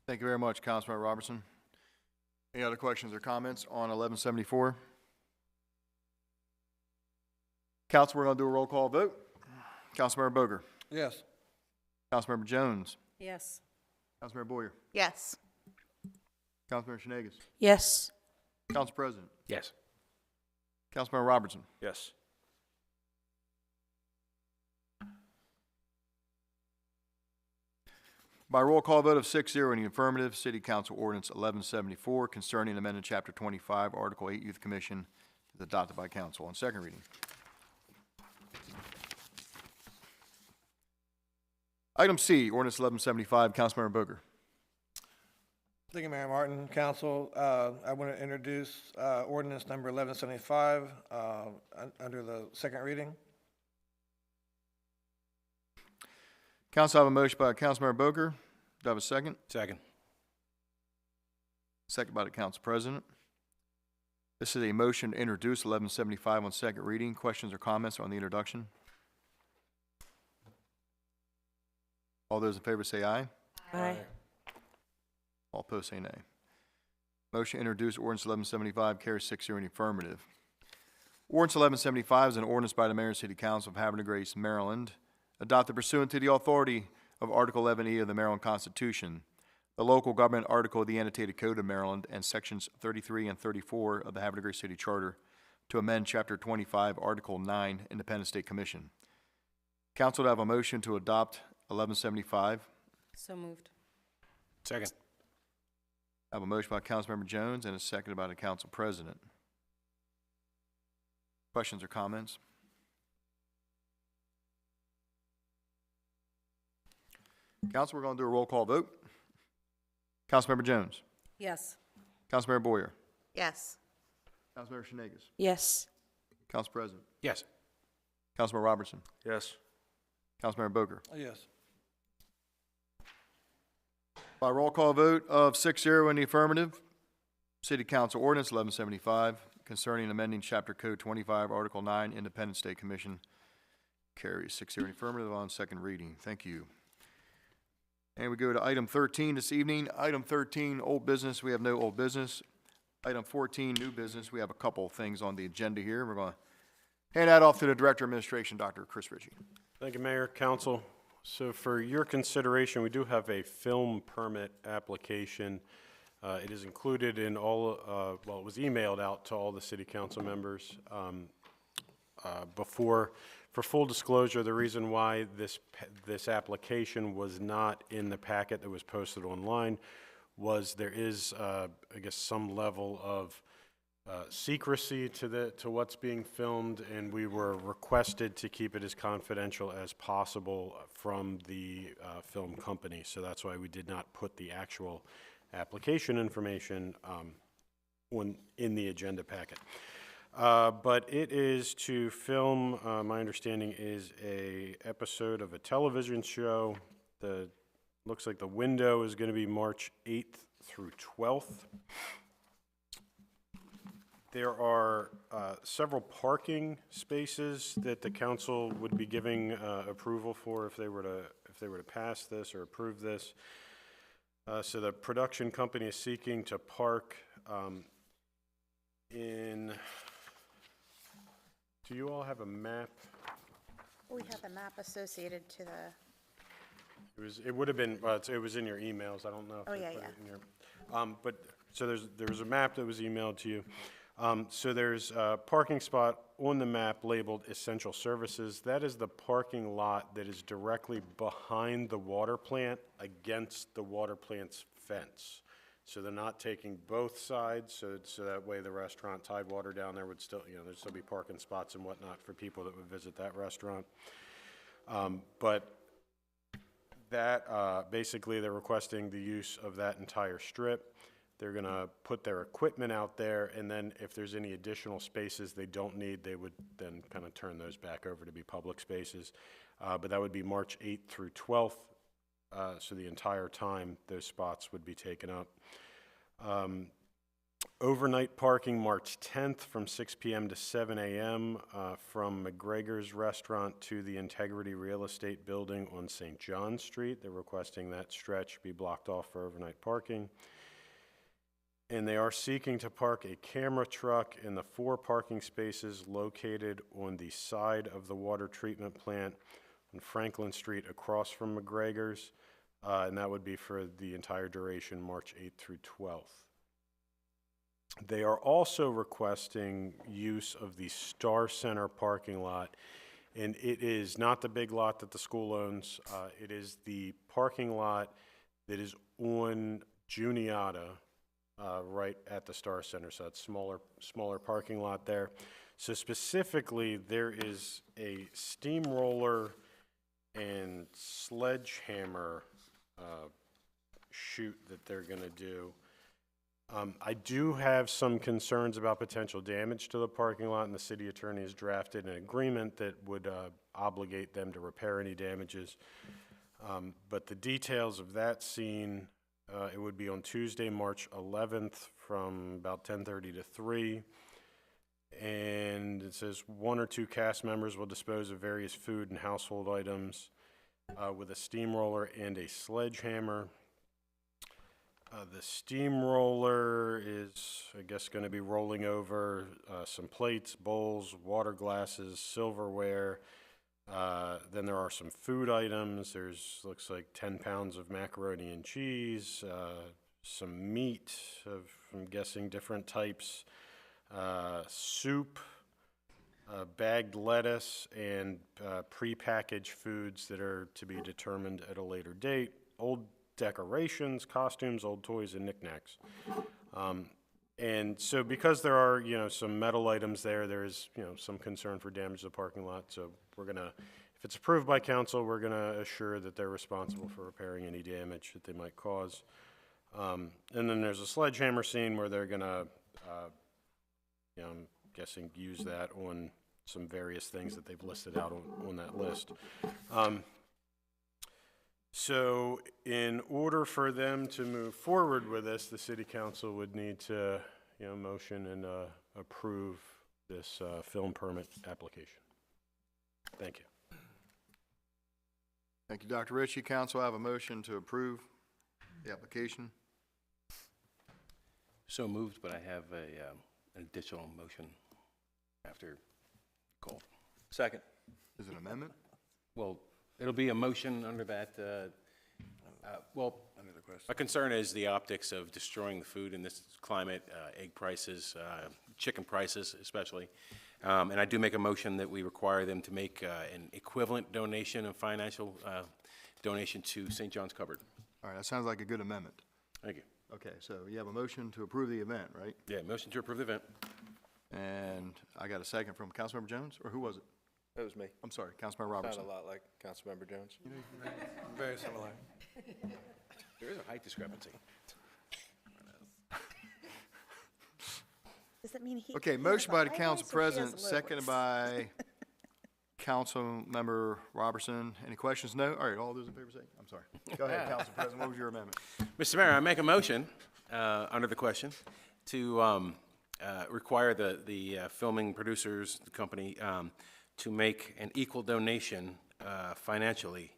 Thank you very much, Councilmember Robertson. Any other questions or comments on 1174? Council, we're going to do a roll call vote. Councilmember Boger. Yes. Councilmember Jones. Yes. Councilmember Boyer. Yes. Councilmember Shanegas. Yes. Council President. Yes. Councilmember Robertson. Yes. By roll call vote of 6-0 in the affirmative, City Council Ordinance 1174 concerning amendment Chapter 25, Article 8 Youth Commission is adopted by council on second reading. Item C, Ordinance 1175, Councilmember Boger. Thank you, Mayor Martin. Council, I want to introduce ordinance number 1175 under the second reading. Council, I have a motion by Councilmember Boger. Do I have a second? Second. Second by the Council President. This is a motion to introduce 1175 on second reading. Questions or comments on the introduction? All those in favor say aye. Aye. All opposed say nay. Motion to introduce ordinance 1175 carries 6-0 in the affirmative. Ordinance 1175 is an ordinance by the Mayor and City Council of Havre de Grace, Maryland, adopted pursuant to the authority of Article 11E of the Maryland Constitution, the local government article of the annotated Code of Maryland, and Sections 33 and 34 of the Havre de Grace City Charter to amend Chapter 25, Article 9, Independent State Commission. Council, to have a motion to adopt 1175. So moved. Second. I have a motion by Councilmember Jones and a second by the Council President. Questions or comments? Council, we're going to do a roll call vote. Councilmember Jones. Yes. Councilmember Boyer. Yes. Councilmember Shanegas. Yes. Council President. Yes. Councilmember Robertson. Yes. Councilmember Boger. Yes. By roll call vote of 6-0 in the affirmative, City Council Ordinance 1175 concerning amending Chapter Code 25, Article 9, Independent State Commission. Carries 6-0 in the affirmative on second reading. Thank you. And we go to item 13 this evening. Item 13, old business. We have no old business. Item 14, new business. We have a couple of things on the agenda here. We're going to hand that off to the Director of Administration, Dr. Chris Ritchie. Thank you, Mayor, Council. So for your consideration, we do have a film permit application. It is included in all, well, it was emailed out to all the city council members before. For full disclosure, the reason why this application was not in the packet that was posted online was there is, I guess, some level of secrecy to what's being filmed, and we were requested to keep it as confidential as possible from the film company. So that's why we did not put the actual application information in the agenda packet. But it is to film, my understanding is a episode of a television show. Looks like the window is going to be March 8th through 12th. There are several parking spaces that the council would be giving approval for if they were to pass this or approve this. So the production company is seeking to park in. Do you all have a map? We have the map associated to the, It would have been, it was in your emails, I don't know if Oh, they yeah, put yeah. it in your, but, so there was a map that was emailed to you. So there's a parking spot on the map labeled Essential Services. That is the parking lot that is directly behind the water plant against the water plant's fence. So they're not taking both sides, so that way the restaurant Tidewater down there would still, there'd still be parking spots and whatnot for people that would visit that restaurant. But that, basically they're requesting the use of that entire strip. They're gonna put their equipment out there, and then if there's any additional spaces they don't need, they would then kind of turn those back over to be public spaces. But that would be March 8th through 12th. So the entire time those spots would be taken up. Overnight parking March 10th from 6 p.m. to 7 a.m. From McGregor's Restaurant to the Integrity Real Estate Building on St. John Street. They're requesting that stretch be blocked off for overnight parking. And they are seeking to park a camera truck in the 4 parking spaces located on the side of the water treatment plant on Franklin Street across from McGregor's, and that would be for the entire duration, March 8th through 12th. They are also requesting use of the Star Center parking lot, and it is not the big lot that the school owns. It is the parking lot that is on Juniata, right at the Star Center, so it's smaller parking lot there. So specifically, there is a steamroller and sledgehammer shoot that they're going to do. I do have some concerns about potential damage to the parking lot, and the city attorney has drafted an agreement that would obligate them to repair any damages. But the details of that scene, it would be on Tuesday, March 11th from about 10:30 to 3. And it says 1 or 2 cast members will dispose of various food and household items with a steamroller and a sledgehammer. The steamroller is, I guess, going to be rolling over some plates, bowls, water glasses, silverware. Then there are some food items. Looks like 10 pounds of macaroni and cheese, some meat of, I'm guessing, different types, soup, bagged lettuce, and prepackaged foods that are to be determined at a later date, old decorations, costumes, old toys, and knickknacks. And so because there are, some metal items there is, some concern for damage to the parking lot. So we're going to, if it's approved by council, we're going to assure that they're responsible for repairing any damage that they might cause. And then there's a sledgehammer scene where they're going to, I'm guessing, use that on some various things that they've listed out on that list. So in order for them to move forward with this, the city council would need to, motion and approve this film permit application. Thank you. Thank you, Dr. Ritchie. Council, I have a motion to approve the application. So moved, but I have an additional motion after call. Second. Is it an amendment? Well, it'll be a motion under that, my concern is the optics of destroying the food in this climate, egg prices, chicken prices especially. And I do make a motion that we require them to make an equivalent donation, a financial donation to St. John's Cupboard. All right, that sounds like a good amendment. Thank you. Okay, so you have a motion to approve the event, right? Yeah, motion to approve the event. And I got a second from Councilmember Jones, or who was it? That was me. I'm sorry, Councilmember Robertson. Sounded a lot like Councilmember Jones. Very similar. There is a height discrepancy. Does that mean he? Okay, he has motion a by the high council voice or she has president, a low seconded voice? by Councilmember Robertson. Any questions? No? All right, all those in favor say, I'm sorry. Go ahead, Council President, what was your amendment? Mr. Mayor, I make a motion under the question to require the filming producers, the company, to make an equal donation financially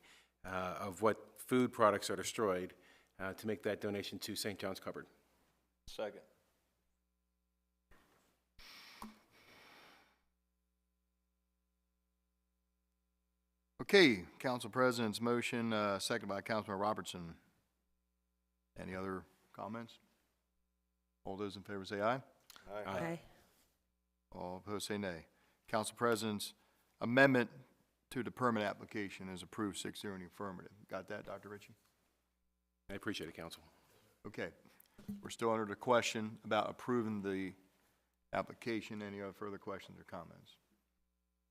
of what food products are destroyed, to make that donation to St. John's Cupboard. Second. Okay, Council President's motion, seconded by Councilmember Robertson. Any other comments? All those in favor say aye. Aye. All opposed say nay. Council President's amendment to the permit application is approved 6-0 in the affirmative. Got that, Dr. Ritchie? I appreciate it, Council. Okay. We're still under the question about approving the application. Any other further questions or comments?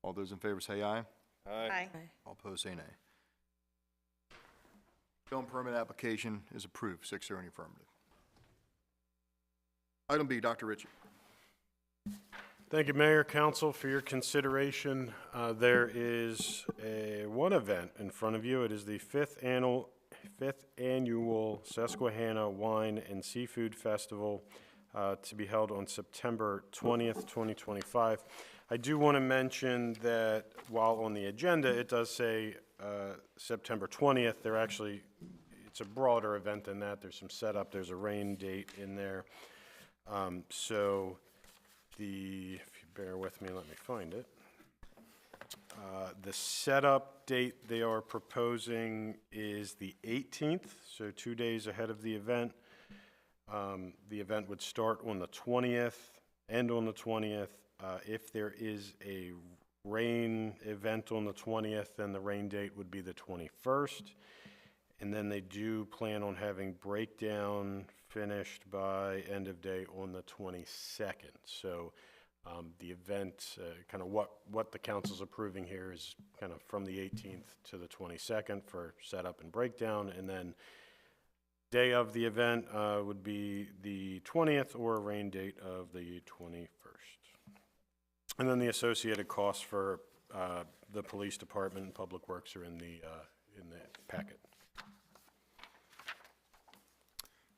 All those in favor say aye. Aye. All opposed say nay. Film permit application is approved 6-0 in the affirmative. Item B, Dr. Ritchie. Thank you, Mayor, Council, for your consideration. There is one event in front of you. It is the fifth annual Susquehanna Wine and Seafood Festival to be held on September 20th, 2025. I do want to mention that while on the agenda it does say September 20th, it's a broader event than that. There's some setup, there's a rain date in there. If you bear with me, let me find it. The setup date they are proposing is the 18th, so 2 days ahead of the event. The event would start on the 20th, end on the 20th. If there is a rain event on the 20th, then the rain date would be the 21st. And then they do plan on having breakdown finished by end of day on the 22nd. So the event, kind of what the council's approving here is kind of from the 18th to the 22nd for setup and breakdown. And then day of the event would be the 20th or a rain date of the 21st. And then the associated costs for the police department and public works are in the packet.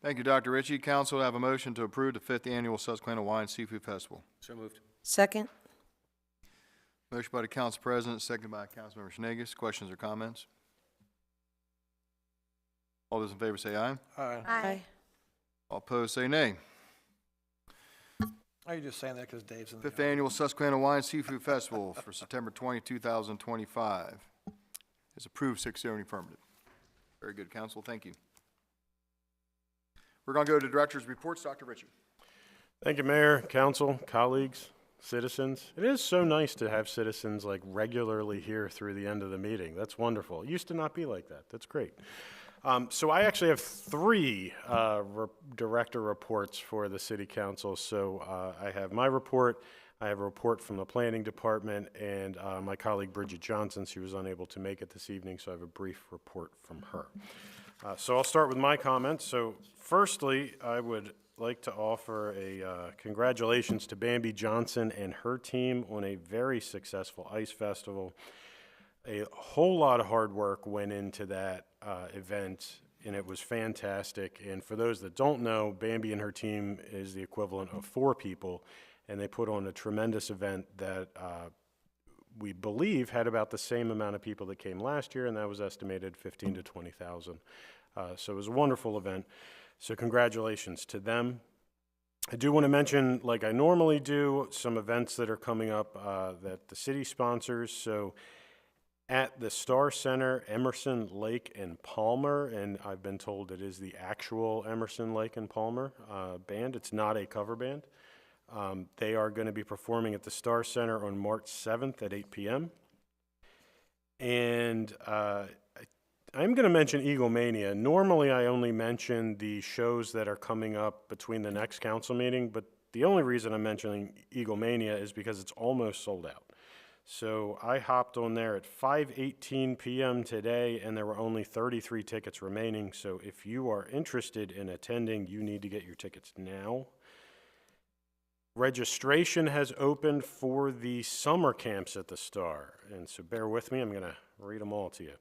Thank you, Dr. Ritchie. Council will have a motion to approve the 5th Annual Susquehanna Wine Seafood Festival. So moved. Second. Motion by the Council President, seconded by Councilmember Schneegis. Questions or comments? All those in favor say aye. Aye. All opposed say nay. Are you just saying that because Dave's in the 5th Annual Susquehanna Wine Seafood Festival for September 20, 2025 is approved 6-0 in the affirmative. Very good, Council. Thank you. We're going to go to Director's Reports. Dr. Ritchie. Thank you, Mayor, Council, colleagues, citizens. It is so nice to have citizens like regularly here through the end of the meeting. That's wonderful. It used to not be like that. That's great. So I actually have 3 director reports for the City Council. So I have my report, I have a report from the Planning Department, and my colleague Bridget Johnson. She was unable to make it this evening, so I have a brief report from her. So I'll start with my comments. So firstly, I would like to offer a congratulations to Bambi Johnson and her team on a very successful ice festival. A whole lot of hard work went into that event, and it was fantastic. And for those that don't know, Bambi and her team is the equivalent of 4 people, and they put on a tremendous event that we believe had about the same amount of people that came last year, and that was estimated 15 to 20,000. So it was a wonderful event. So congratulations to them. I do want to mention, like I normally do, some events that are coming up that the city sponsors. So at the Star Center, Emerson, Lake, and Palmer, and I've been told it is the actual Emerson, Lake, and Palmer band. It's not a cover band. They are going to be performing at the Star Center on March 7th at 8 p.m. And I'm going to mention Eaglemania. Normally, I only mention the shows that are coming up between the next council meeting, but the only reason I'm mentioning Eaglemania is because it's almost sold out. So I hopped on there at 5:18 p.m. today, and there were only 33 tickets remaining. So if you are interested in attending, you need to get your tickets now. Registration has opened for the summer camps at the Star, and so bear with me, I'm going to read them all to you.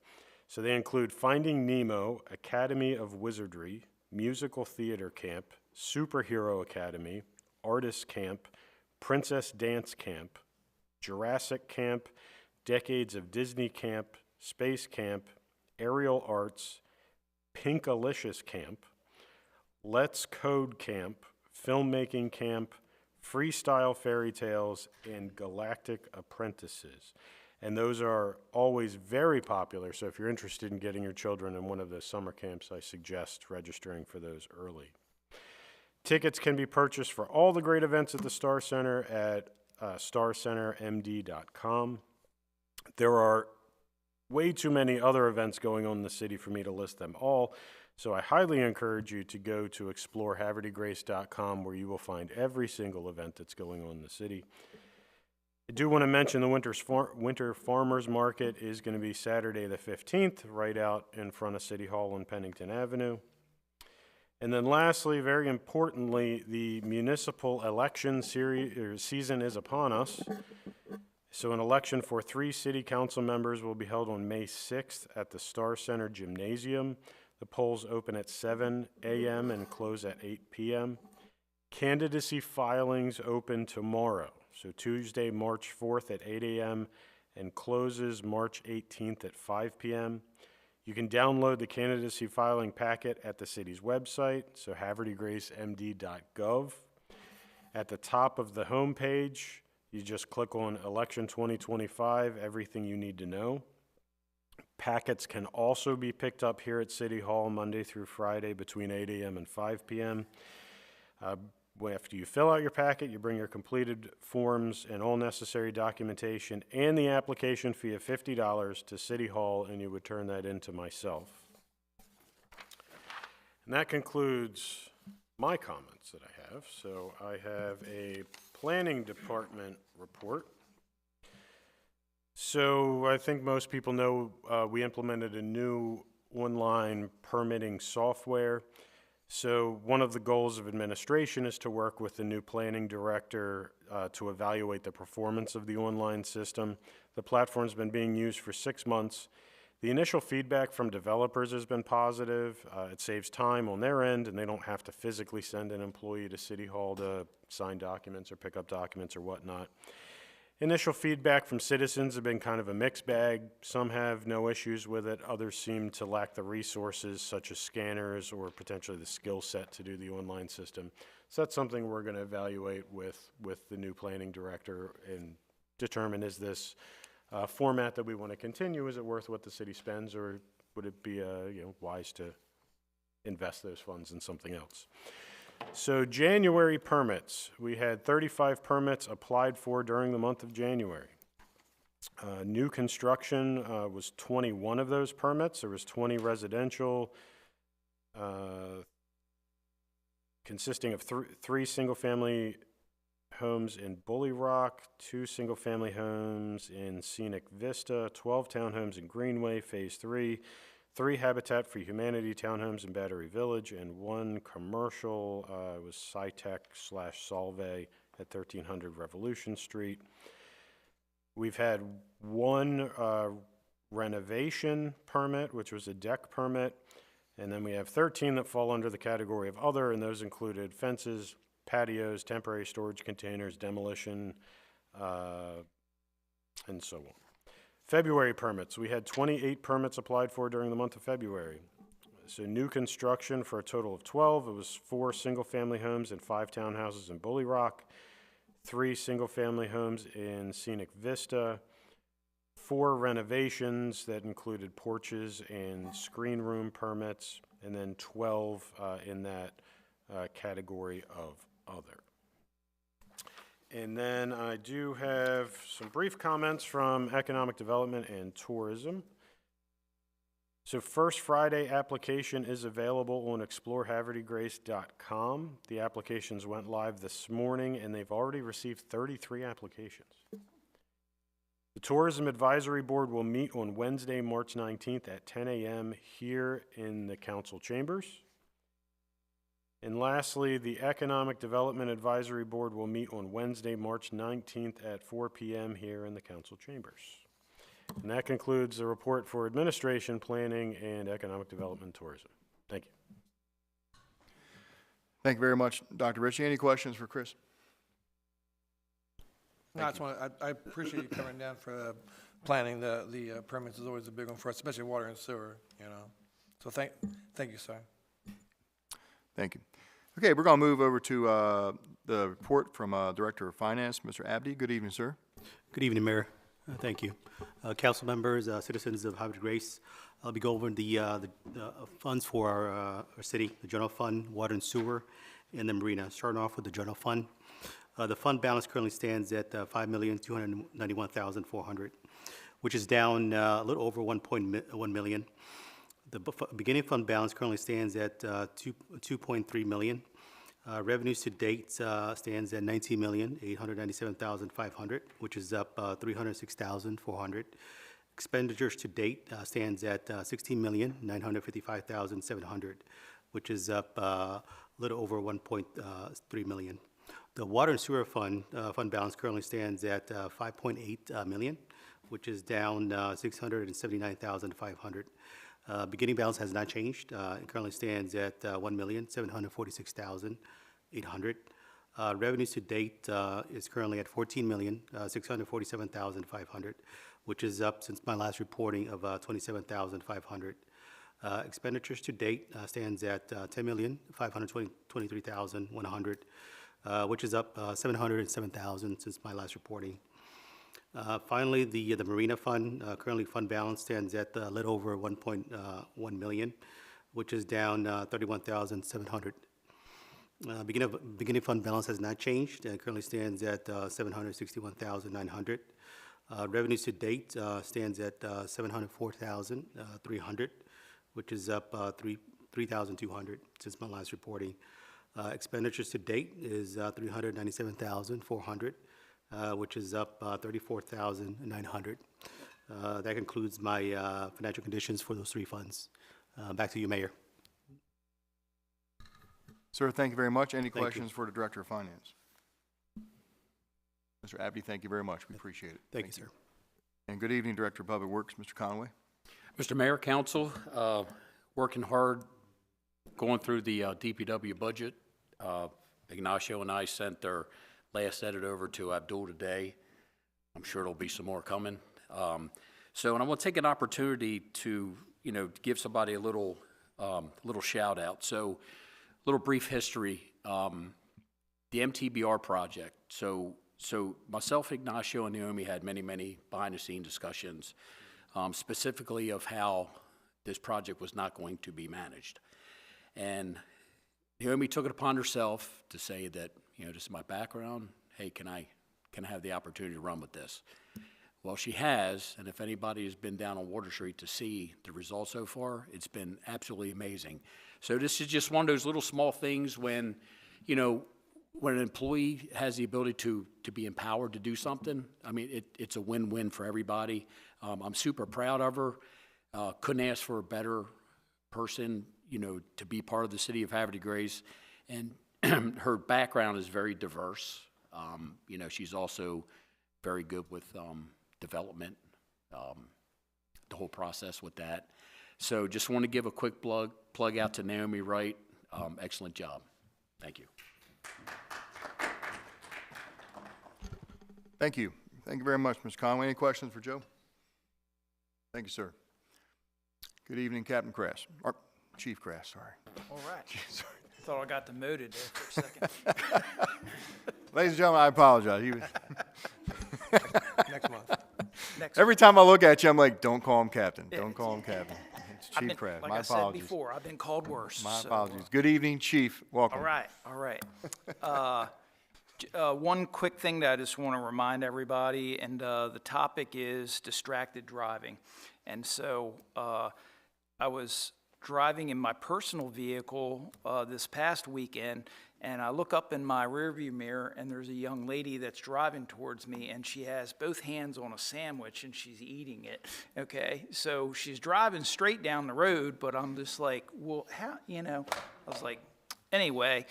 So they include Finding Nemo, Academy of Wizardry, Musical Theater Camp, Superhero Academy, Artist Camp, Princess Dance Camp, Jurassic Camp, Decades of Disney Camp, Space Camp, Aerial Arts, Pinkalicious Camp, Let's Code Camp, Filmmaking Camp, Freestyle Fairy Tales, and Galactic Apprentices. And those are always very popular, so if you're interested in getting your children in one of the summer camps, I suggest registering for those early. Tickets can be purchased for all the great events at the Star Center at starcentermd.com. There are way too many other events going on in the city for me to list them all, so I highly encourage you to go to explorehavertygrace.com, where you will find every single event that's going on in the city. I do want to mention the Winter Farmers Market is going to be Saturday the 15th, right out in front of City Hall on Pennington Avenue. And then lastly, very importantly, the municipal election season is upon us. So an election for 3 city council members will be held on May 6th at the Star Center Gymnasium. The polls open at 7 a.m. and close at 8 p.m. Candidacy filings open tomorrow, so Tuesday, March 4th at 8 a.m. and closes March 18th at 5 p.m. You can download the candidacy filing packet at the city's website, so havertygracemd.gov. At the top of the home page, you just click on Election 2025, everything you need to know. Packets can also be picked up here at City Hall Monday through Friday between 8 a.m. and 5 p.m. After you fill out your packet, you bring your completed forms and all necessary documentation and the application fee of $50 to City Hall, and you would turn that in to myself. And that concludes my comments that I have. So I have a planning department report. So I think most people know we implemented a new online permitting software. So one of the goals of administration is to work with the new planning director to evaluate the performance of the online system. The platform's been being used for 6 months. The initial feedback from developers has been positive. It saves time on their end, and they don't have to physically send an employee to City Hall to sign documents or pick up documents or whatnot. Initial feedback from citizens have been kind of a mixed bag. Some have no issues with it. Others seem to lack the resources, such as scanners or potentially the skill set to do the online system. So that's something we're going to evaluate with the new planning director and determine, is this format that we want to continue? Is it worth what the city spends, or would it be wise to invest those funds in something else? So January permits, we had 35 permits applied for during the month of January. New construction was 21 of those permits. There was 20 residential, consisting of three single-family homes in Bully Rock, 2 single-family homes in Scenic Vista, 12 townhomes in Greenway, Phase 3, 3 Habitat for Humanity townhomes in Battery Village, and 1 commercial, it was SciTech/Solvay at 1300 Revolution Street. We've had 1 renovation permit, which was a deck permit, and then we have 13 that fall under the category of other, and those included fences, patios, temporary storage containers, demolition, and so on. February permits. We had 28 permits applied for during the month of February. So new construction for a total of 12. It was 4 single-family homes and 5 townhouses in Bully Rock, 3 single-family homes in Scenic Vista, 4 renovations that included porches and screen room permits, and then 12 in that category of other. And then I do have some brief comments from Economic Development and Tourism. So First Friday application is available on explorehavertygrace.com. The applications went live this morning, and they've already received 33 applications. The Tourism Advisory Board will meet on Wednesday, March 19th at 10 a.m. here in the council chambers. And lastly, the Economic Development Advisory Board will meet on Wednesday, March 19th at 4 p.m. here in the council chambers. And that concludes the report for Administration, Planning, and Economic Development and Tourism. Thank you. Thank you very much, Dr. Ritchie. Any questions for Chris? No, I appreciate you coming down for planning. The permits is always a big one for us, especially water and sewer, you know. So thank you, sir. Thank you. Okay, we're going to move over to the report from Director of Finance, Mr. Abdi. Good evening, sir. Good evening, Mayor. Thank you. Council members, citizens of Havre Grace, I'll be going over the funds for our city, the general fund, water and sewer, and the marina. Starting off with the general fund. The fund balance currently stands at $5,291,400, which is down a little over $1 million. The beginning fund balance currently stands at $2.3 million. Revenues to date stands at $19,897,500, which is up $306,400. Expenditures to date stands at $16,955,700, which is up a little over $1.3 million. The water and sewer fund balance currently stands at $5.8 million, which is down $679,500. Beginning balance has not changed. It currently stands at $1,746,800. Revenues to date is currently at $14,647,500, which is up since my last reporting of $27,500. Expenditures to date stands at $10,523,100, which is up $707,000 since my last reporting. Finally, the marina fund, currently fund balance stands at a little over $1.1 million, which is down $31,700. Beginning fund balance has not changed. It currently stands at $761,900. Revenues to date stands at $704,300, which is up $3,200 since my last reporting. Expenditures to date is $397,400. Which is up $34,900. That concludes my financial conditions for those 3 funds. Back to you, Mayor. Sir, thank you very much. Any questions for the Director of Finance? Mr. Abdi, thank you very much. We appreciate it. Thank you, sir. And good evening, Director of Public Works, Mr. Conway. Mr. Mayor, Council, working hard, going through the DPW budget. Ignacio and I sent our last edit over to Abdul today. I'm sure there'll be some more coming. And I want to take an opportunity to, give somebody a little shout out. So, little brief history. The MTBR project. So myself, Ignacio, and Naomi had many behind-the-scenes discussions, specifically of how this project was not going to be managed. And Naomi took it upon herself to say that, this is my background. Hey, can I have the opportunity to run with this? Well, she has, and if anybody has been down on Water Street to see the results so far, it's been absolutely amazing. So this is just one of those little small things when, when an employee has the ability to be empowered to do something. I mean, it's a win-win for everybody. I'm super proud of her. Couldn't ask for a better person, to be part of the city of Havre Grace. And her background is very diverse. She's also very good with development, the whole process with that. So just want to give a quick plug out to Naomi Wright. Excellent job. Thank you. Thank you. Thank you very much, Mr. Conway. Any questions for Joe? Thank you, sir. Good evening, Captain Crass, or Chief Crass, sorry. All right. Sorry. Thought I got demoted there for a second. Ladies and gentlemen, I apologize. Next month. Every time I look at you, I'm like, don't call him Captain. Don't call him Captain. It's I've Chief been- Crass. Like My I said apologies. before, I've been called worse. My so, apologies. Good evening, Chief. Welcome. All right, all right. One quick thing that I just want to remind everybody, and the topic is distracted driving. And so I was driving in my personal vehicle this past weekend, and I look up in my rearview mirror, and there's a young lady that's driving towards me, and she has both hands on a sandwich, and she's eating it, okay? So she's driving straight down the road, but I'm just like, well, how, I was like, anyway,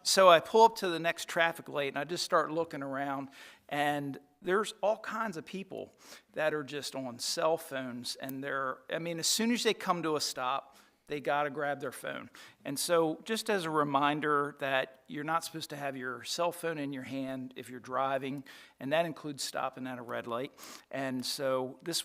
so I pull up to the next traffic light, and I just start looking around, and there's all kinds of people that are just on cell phones, and as soon as they come to a stop, they got to grab their phone. And so just as a reminder that you're not supposed to have your cell phone in your hand if you're driving, and that includes stopping at a red light. And so this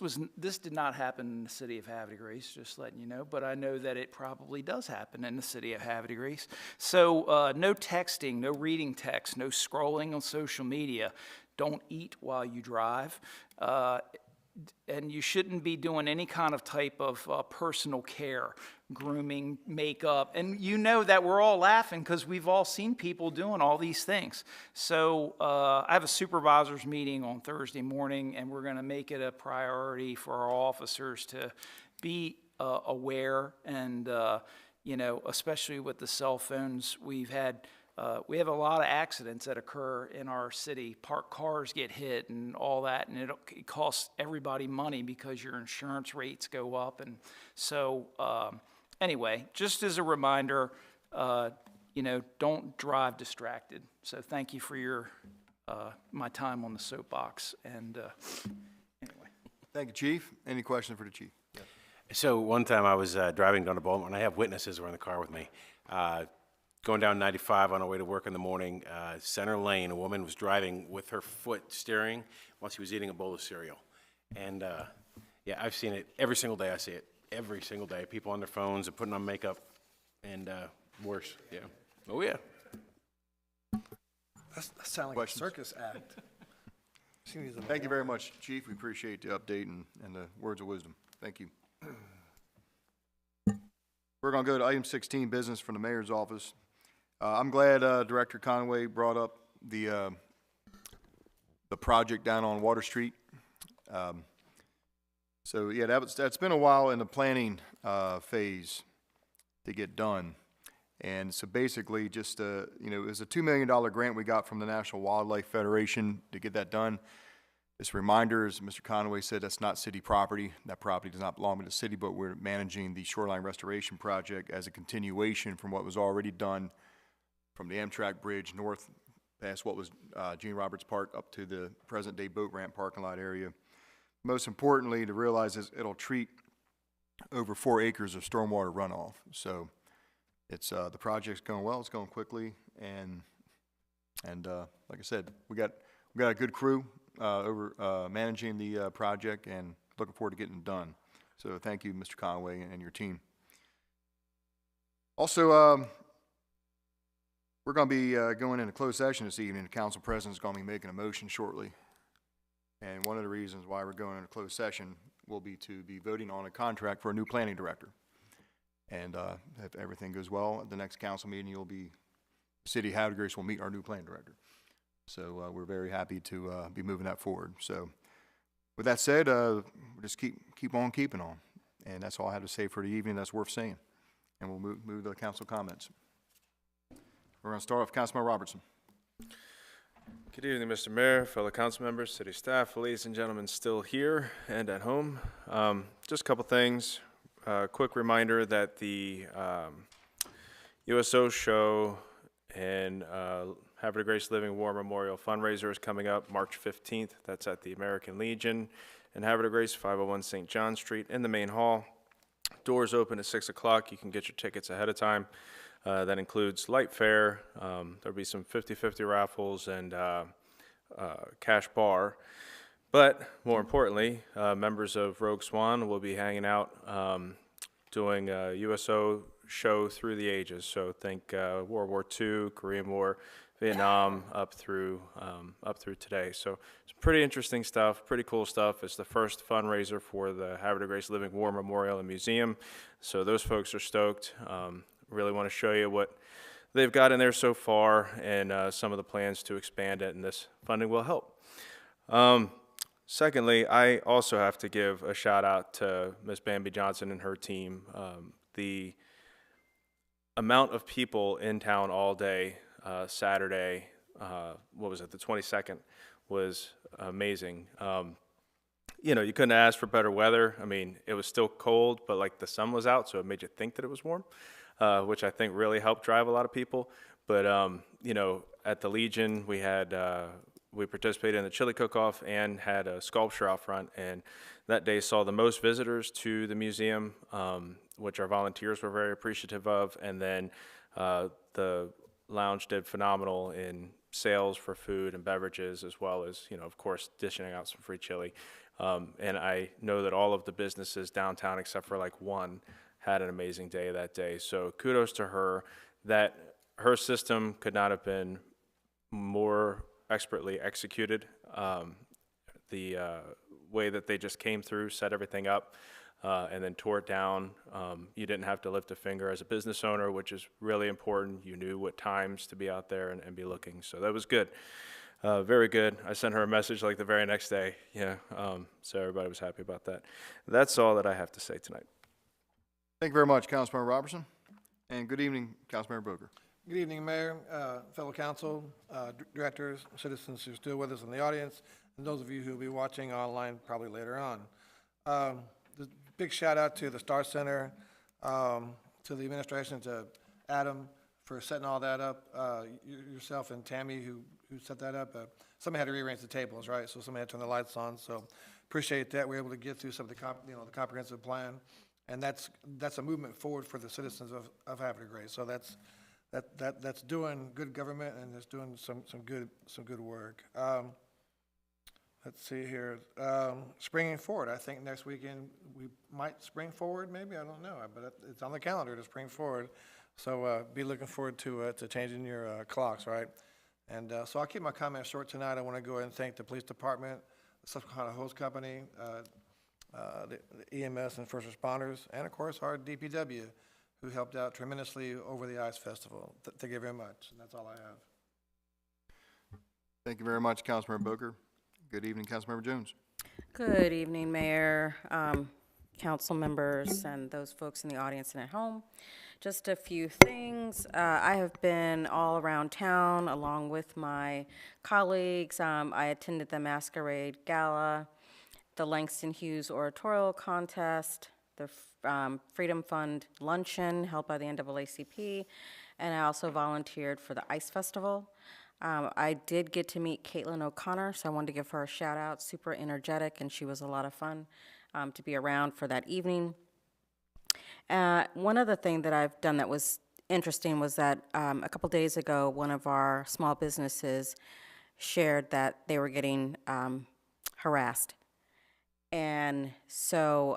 did not happen in the city of Havre de Grace, just letting you know, but I know that it probably does happen in the city of Havre de Grace. So no texting, no reading text, no scrolling on social media. Don't eat while you drive. And you shouldn't be doing any kind of type of personal care, grooming, makeup. And you know that we're all laughing because we've all seen people doing all these things. So I have a supervisors meeting on Thursday morning, and we're going to make it a priority for our officers to be aware and, especially with the cell phones. We have a lot of accidents that occur in our city. Parked cars get hit and all that, and it costs everybody money because your insurance rates go up. And so, anyway, just as a reminder, don't drive distracted. So thank you for my time on the soapbox. And anyway. Thank you, Chief. Any questions for the Chief? Yes. So one time I was driving down to Baltimore, and I have witnesses who are in the car with me. Going down 95 on our way to work in the morning, center lane, a woman was driving with her foot steering while she was eating a bowl of cereal. And I've seen it every single day. I see it every single day. People on their phones and putting on makeup and worse. Yeah. Oh, yeah. That sounds like Questions? a circus act. Thank you very much, Chief. We appreciate the update and the words of wisdom. Thank you. We're going to go to item 16, business from the mayor's office. I'm glad Director Conway brought up the project down on Water Street. So yeah, that's been a while in the planning phase to get done. And so basically just, it was a $2 million grant we got from the National Wildlife Federation to get that done. Just a reminder, as Mr. Conway said, that's not city property. That property does not belong to the city, but we're managing the shoreline restoration project as a continuation from what was already done from the Amtrak Bridge north past what was Gene Roberts Park up to the present-day boat ramp parking lot area. Most importantly, to realize is it'll treat over 4 acres of stormwater runoff. So it's the project's going well. It's going quickly, and like I said, we got a good crew over managing the project, and looking forward to getting it done. So thank you, Mr. Conway, and your team. Also, we're going to be going into closed session this evening. The council president is going to be making a motion shortly. And one of the reasons why we're going into closed session will be to be voting on a contract for a new planning director. And if everything goes well, at the next council meeting, City of Havre de Grace will meet our new planning director. So we're very happy to be moving that forward. So with that said, we'll just keep on keeping on. And that's all I have to say for the evening. That's worth saying. And we'll move to the council comments. We're going to start off with Councilman Robertson. Good evening, Mr. Mayor, fellow council members, city staff, ladies and gentlemen still here and at home. Just a couple things. Quick reminder that the USO show and Havre de Grace Living War Memorial fundraiser is coming up March 15th. That's at the American Legion in Havre de Grace, 501 St. John Street in the main hall. Doors open at 6 o'clock. You can get your tickets ahead of time. That includes light fare. There'll be some 50-50 raffles and cash bar. But more importantly, members of Rogue Swan will be hanging out doing a USO show through the ages. So think World War II, Korean War, Vietnam, up through today. So it's pretty interesting stuff, pretty cool stuff. It's the first fundraiser for the Havre de Grace Living War Memorial and Museum. So those folks are stoked. Really want to show you what they've got in there so far and some of the plans to expand it, and this funding will help. Secondly, I also have to give a shout out to Ms. Bambi Johnson and her team. The amount of people in town all day Saturday, what was it, the 22nd, was amazing. You know, you couldn't ask for better weather. I mean, it was still cold, but like the sun was out, so it made you think that it was warm, which I think really helped drive a lot of people. But, you know, at the Legion, we participated in the chili cook-off and had a sculpture out front, and that day saw the most visitors to the museum, which our volunteers were very appreciative of, and then the lounge did phenomenal in sales for food and beverages, as well as, you know, of course, dishing out some free chili. And I know that all of the businesses downtown, except for like one, had an amazing day that day. So kudos to her. That her system could not have been more expertly executed. The way that they just came through, set everything up, and then tore it down. You didn't have to lift a finger as a business owner, which is really important. You knew what times to be out there and be looking. So that was good. Very good. I sent her a message like the very next day. Yeah, so everybody was happy about that. That's all that I have to say tonight. Thank you very much, Councilmember Robertson. And good evening, Councilmember Booker. Good evening, Mayor, fellow council, directors, citizens who are still with us in the audience, and those of you who will be watching online probably later on. The big shout out to the Star Center, to the administration, to Adam for setting all that up, yourself and Tammy who set that up. Somebody had to rearrange the tables, right? So somebody had to turn the lights on. So appreciate that. We were able to get through some of the the comprehensive plan, and that's a movement forward for the citizens of Havre de Grace. So that's doing good government, and it's doing some good work. Let's see here. Springing forward, I think next weekend we might spring forward. Maybe, I don't know, but it's on the calendar to spring forward. So be looking forward to changing your clocks, right? And so I'll keep my comments short tonight. I want to go ahead and thank the police department, the Susquehanna Hose Company, the EMS and first responders, and of course our DPW, who helped out tremendously over the Ice Festival. Thank you very much, and that's all I have. Thank you very much, Councilmember Booker. Good evening, Councilmember Jones. Good evening, Mayor, council members, and those folks in the audience and at home. Just a few things. I have been all around town along with my colleagues. I attended the Masquerade Gala, the Langston Hughes Oratorial Contest, the Freedom Fund Luncheon held by the NAACP, and I also volunteered for the Ice Festival. I did get to meet Caitlin O'Connor, so I wanted to give her a shout out. Super energetic, and she was a lot of fun to be around for that evening. One other thing that I've done that was interesting was that a couple days ago, one of our small businesses shared that they were getting harassed. And so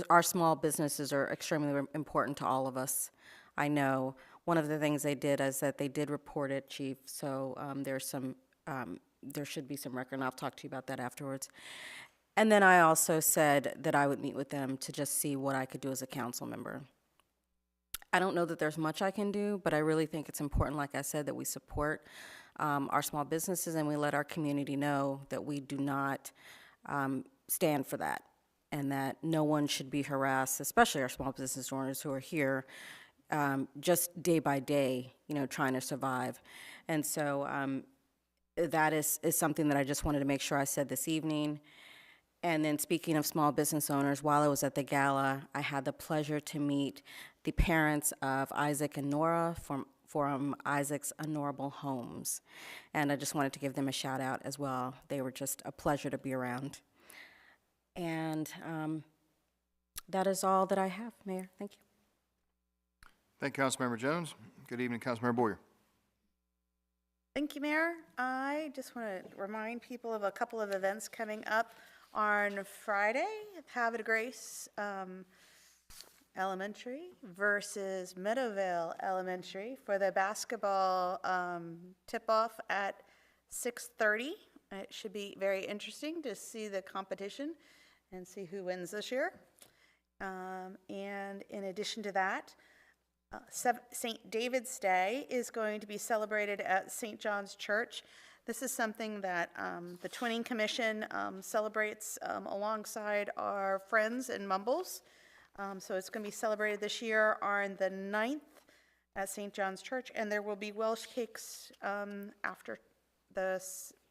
our small businesses are extremely important to all of us. I know one of the things they did is that they did report it, Chief, so there should be some record, and I'll talk to you about that afterwards. And then I also said that I would meet with them to just see what I could do as a council member. I don't know that there's much I can do, but I really think it's important, like I said, that we support our small businesses and we let our community know that we do not stand for that, and that no one should be harassed, especially our small business owners who are here just day by day, trying to survive. And so that is something that I just wanted to make sure I said this evening. And then speaking of small business owners, while I was at the gala, I had the pleasure to meet the parents of Isaac and Nora from Isaac's Honorable Homes. And I just wanted to give them a shout out as well. They were just a pleasure to be around. And that is all that I have, Mayor. Thank you. Thank you, Councilmember Jones. Good evening, Councilmember Boyer. Thank you, Mayor. I just want to remind people of a couple of events coming up on Friday at Havre Grace Elementary versus Meadowvale Elementary for the basketball tip-off at 6:30. It should be very interesting to see the competition and see who wins this year. And in addition to that, St. David's Day is going to be celebrated at St. John's Church. This is something that the Twinning Commission celebrates alongside our friends in Mumbles. So it's going to be celebrated this year on the 9th at St. John's Church, and there will be Welsh cakes after the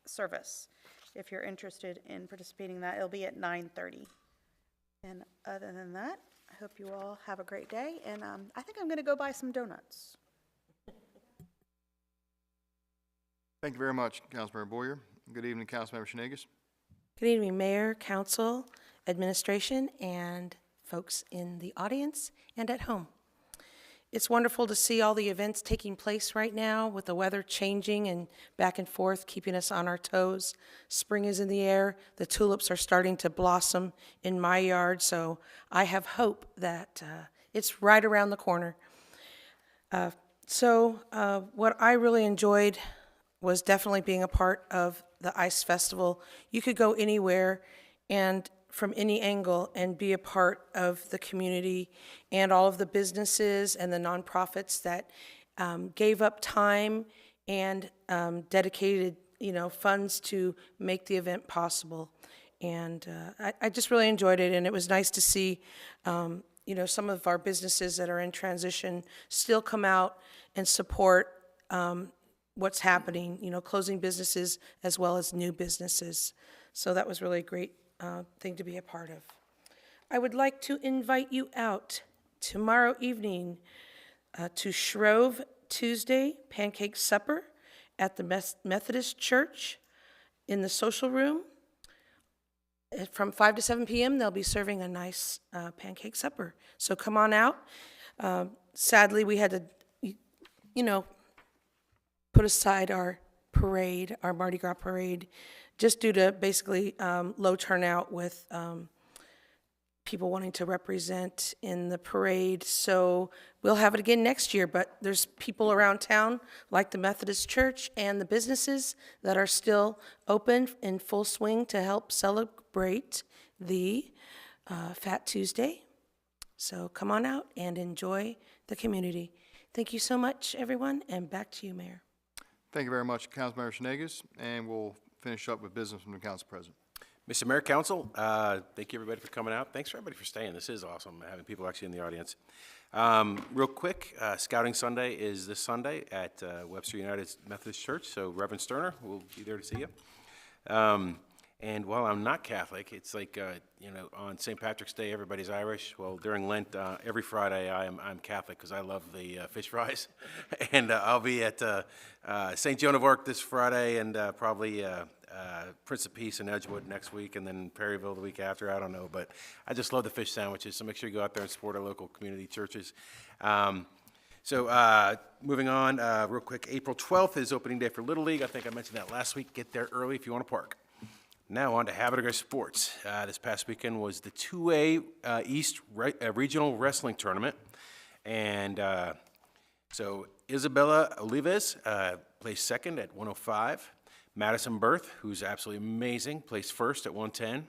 service. If you're interested in participating in that, it'll be at 9:30. And other than that, I hope you all have a great day, and I think I'm going to go buy some donuts. Thank you very much, Councilmember Boyer. Good evening, Councilmember Shenegis. Good evening, Mayor, Council, Administration, and folks in the audience and at home. It's wonderful to see all the events taking place right now with the weather changing and back and forth, keeping us on our toes. Spring is in the air. The tulips are starting to blossom in my yard, so I have hope that it's right around the corner. What I really enjoyed was definitely being a part of the ICE Festival. You could go anywhere and from any angle and be a part of the community and all of the businesses and the nonprofits that gave up time and dedicated, funds to make the event possible. And I just really enjoyed it, and it was nice to see, some of our businesses that are in transition still come out and support what's happening, closing businesses as well as new businesses. So that was really a great thing to be a part of. I would like to invite you out tomorrow evening to Shrove Tuesday Pancake Supper at the Methodist Church in the social room. From 5 to 7 p.m., they'll be serving a nice pancake supper. So come on out. Sadly, we had to, put aside our parade, our Mardi Gras parade, just due to basically low turnout with people wanting to represent in the parade. So we'll have it again next year, but there's people around town like the Methodist Church and the businesses that are still open in full swing to help celebrate the Fat Tuesday. So come on out and enjoy the community. Thank you so much, everyone, and back to you, Mayor. Thank you very much, Councilmember Shenegis, and we'll finish up with business from the Council President. Mr. Mayor, Council, thank you everybody for coming out. Thanks for everybody for staying. This is awesome, having people actually in the audience. Real quick, Scouting Sunday is this Sunday at Webster United Methodist Church, so Reverend Sterner will be there to see you. And while I'm not Catholic, it's like, on St. Patrick's Day, everybody's Irish. Well, during Lent, every Friday, I'm Catholic because I love the fish fries. And I'll be at St. Joan of Arc this Friday and probably Prince of Peace in Edgewood next week, and then Perryville the week after. I don't know, but I just love the fish sandwiches, so make sure you go out there and support our local community churches. Moving on, real quick, April 12th is opening day for Little League. I think I mentioned that last week. Get there early if you want to park. Now on to Havre Sports. This past weekend was the 2A East Regional Wrestling Tournament. And so Isabella Olives placed second at 105. Madison Berth, who's absolutely amazing, placed first at 110.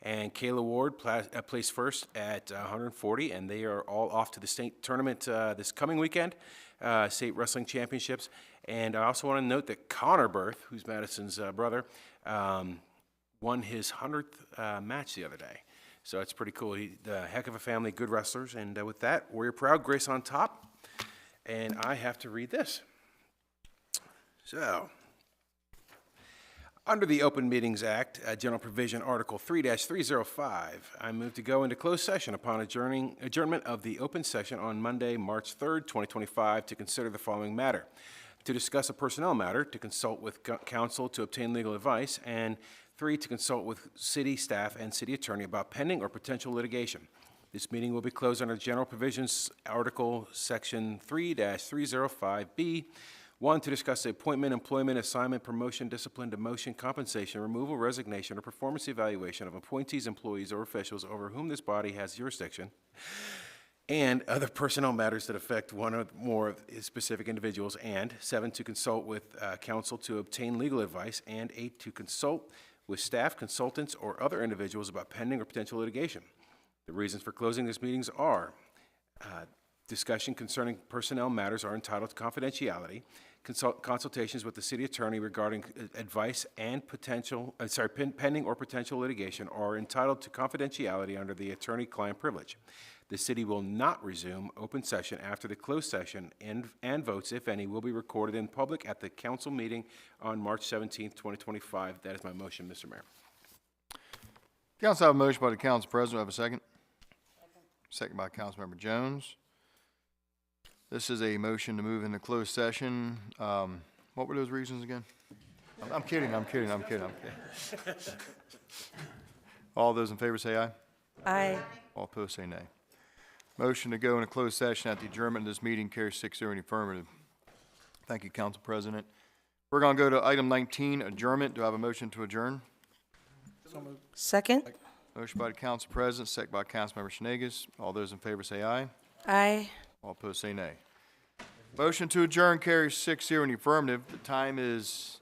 And Kayla Ward placed first at 140. And they are all off to the state tournament this coming weekend, state wrestling championships. And I also want to note that Connor Berth, who's Madison's brother, won his 100th match the other day. So it's pretty cool. The heck of a family, good wrestlers. And with that, Warrior Proud, Grace on top. And I have to read this. So, under the Open Meetings Act, General Provision Article 3-305, I move to go into closed session upon adjournment of the open session on Monday, March 3rd, 2025, to consider the following matter. To discuss a personnel matter, to consult with counsel to obtain legal advice, and 3, to consult with city staff and city attorney about pending or potential litigation. This meeting will be closed under General Provisions Article Section 3-305B, 1, to discuss the appointment, employment, assignment, promotion, discipline, demotion, compensation, removal, resignation, or performance evaluation of appointees, employees, or officials over whom this body has jurisdiction, and other personnel matters that affect one or more of specific individuals, and 7, to consult with counsel to obtain legal advice, and 8, to consult with staff, consultants, or other individuals about pending or potential litigation. The reasons for closing these meetings are discussion concerning personnel matters are entitled to confidentiality. Consultations with the city attorney regarding advice and pending or potential litigation are entitled to confidentiality under the attorney-client privilege. The city will not resume open session after the closed session, and votes, if any, will be recorded in public at the council meeting on March 17th, 2025. That is my motion, Mr. Mayor. Council, I have a motion by the council president. Have a second? Second by Councilmember Jones. This is a motion to move into closed session. What were those reasons again? I'm kidding. All those in favor say aye. Aye. All opposed say nay. Motion to go into closed session at the adjournment of this meeting carries 6-0 in the affirmative. Thank you, Council President. We're going to go to item 19, adjournment. Do I have a motion to adjourn? Second? Motion by the Council President, second by Councilmember Schnegas. All those in favor say aye. Aye. All opposed say nay. Motion to adjourn carries 6-0 in the affirmative. The time is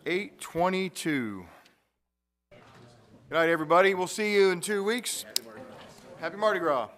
8:22. Good night, everybody. We'll see you in 2 weeks. Happy Mardi Gras.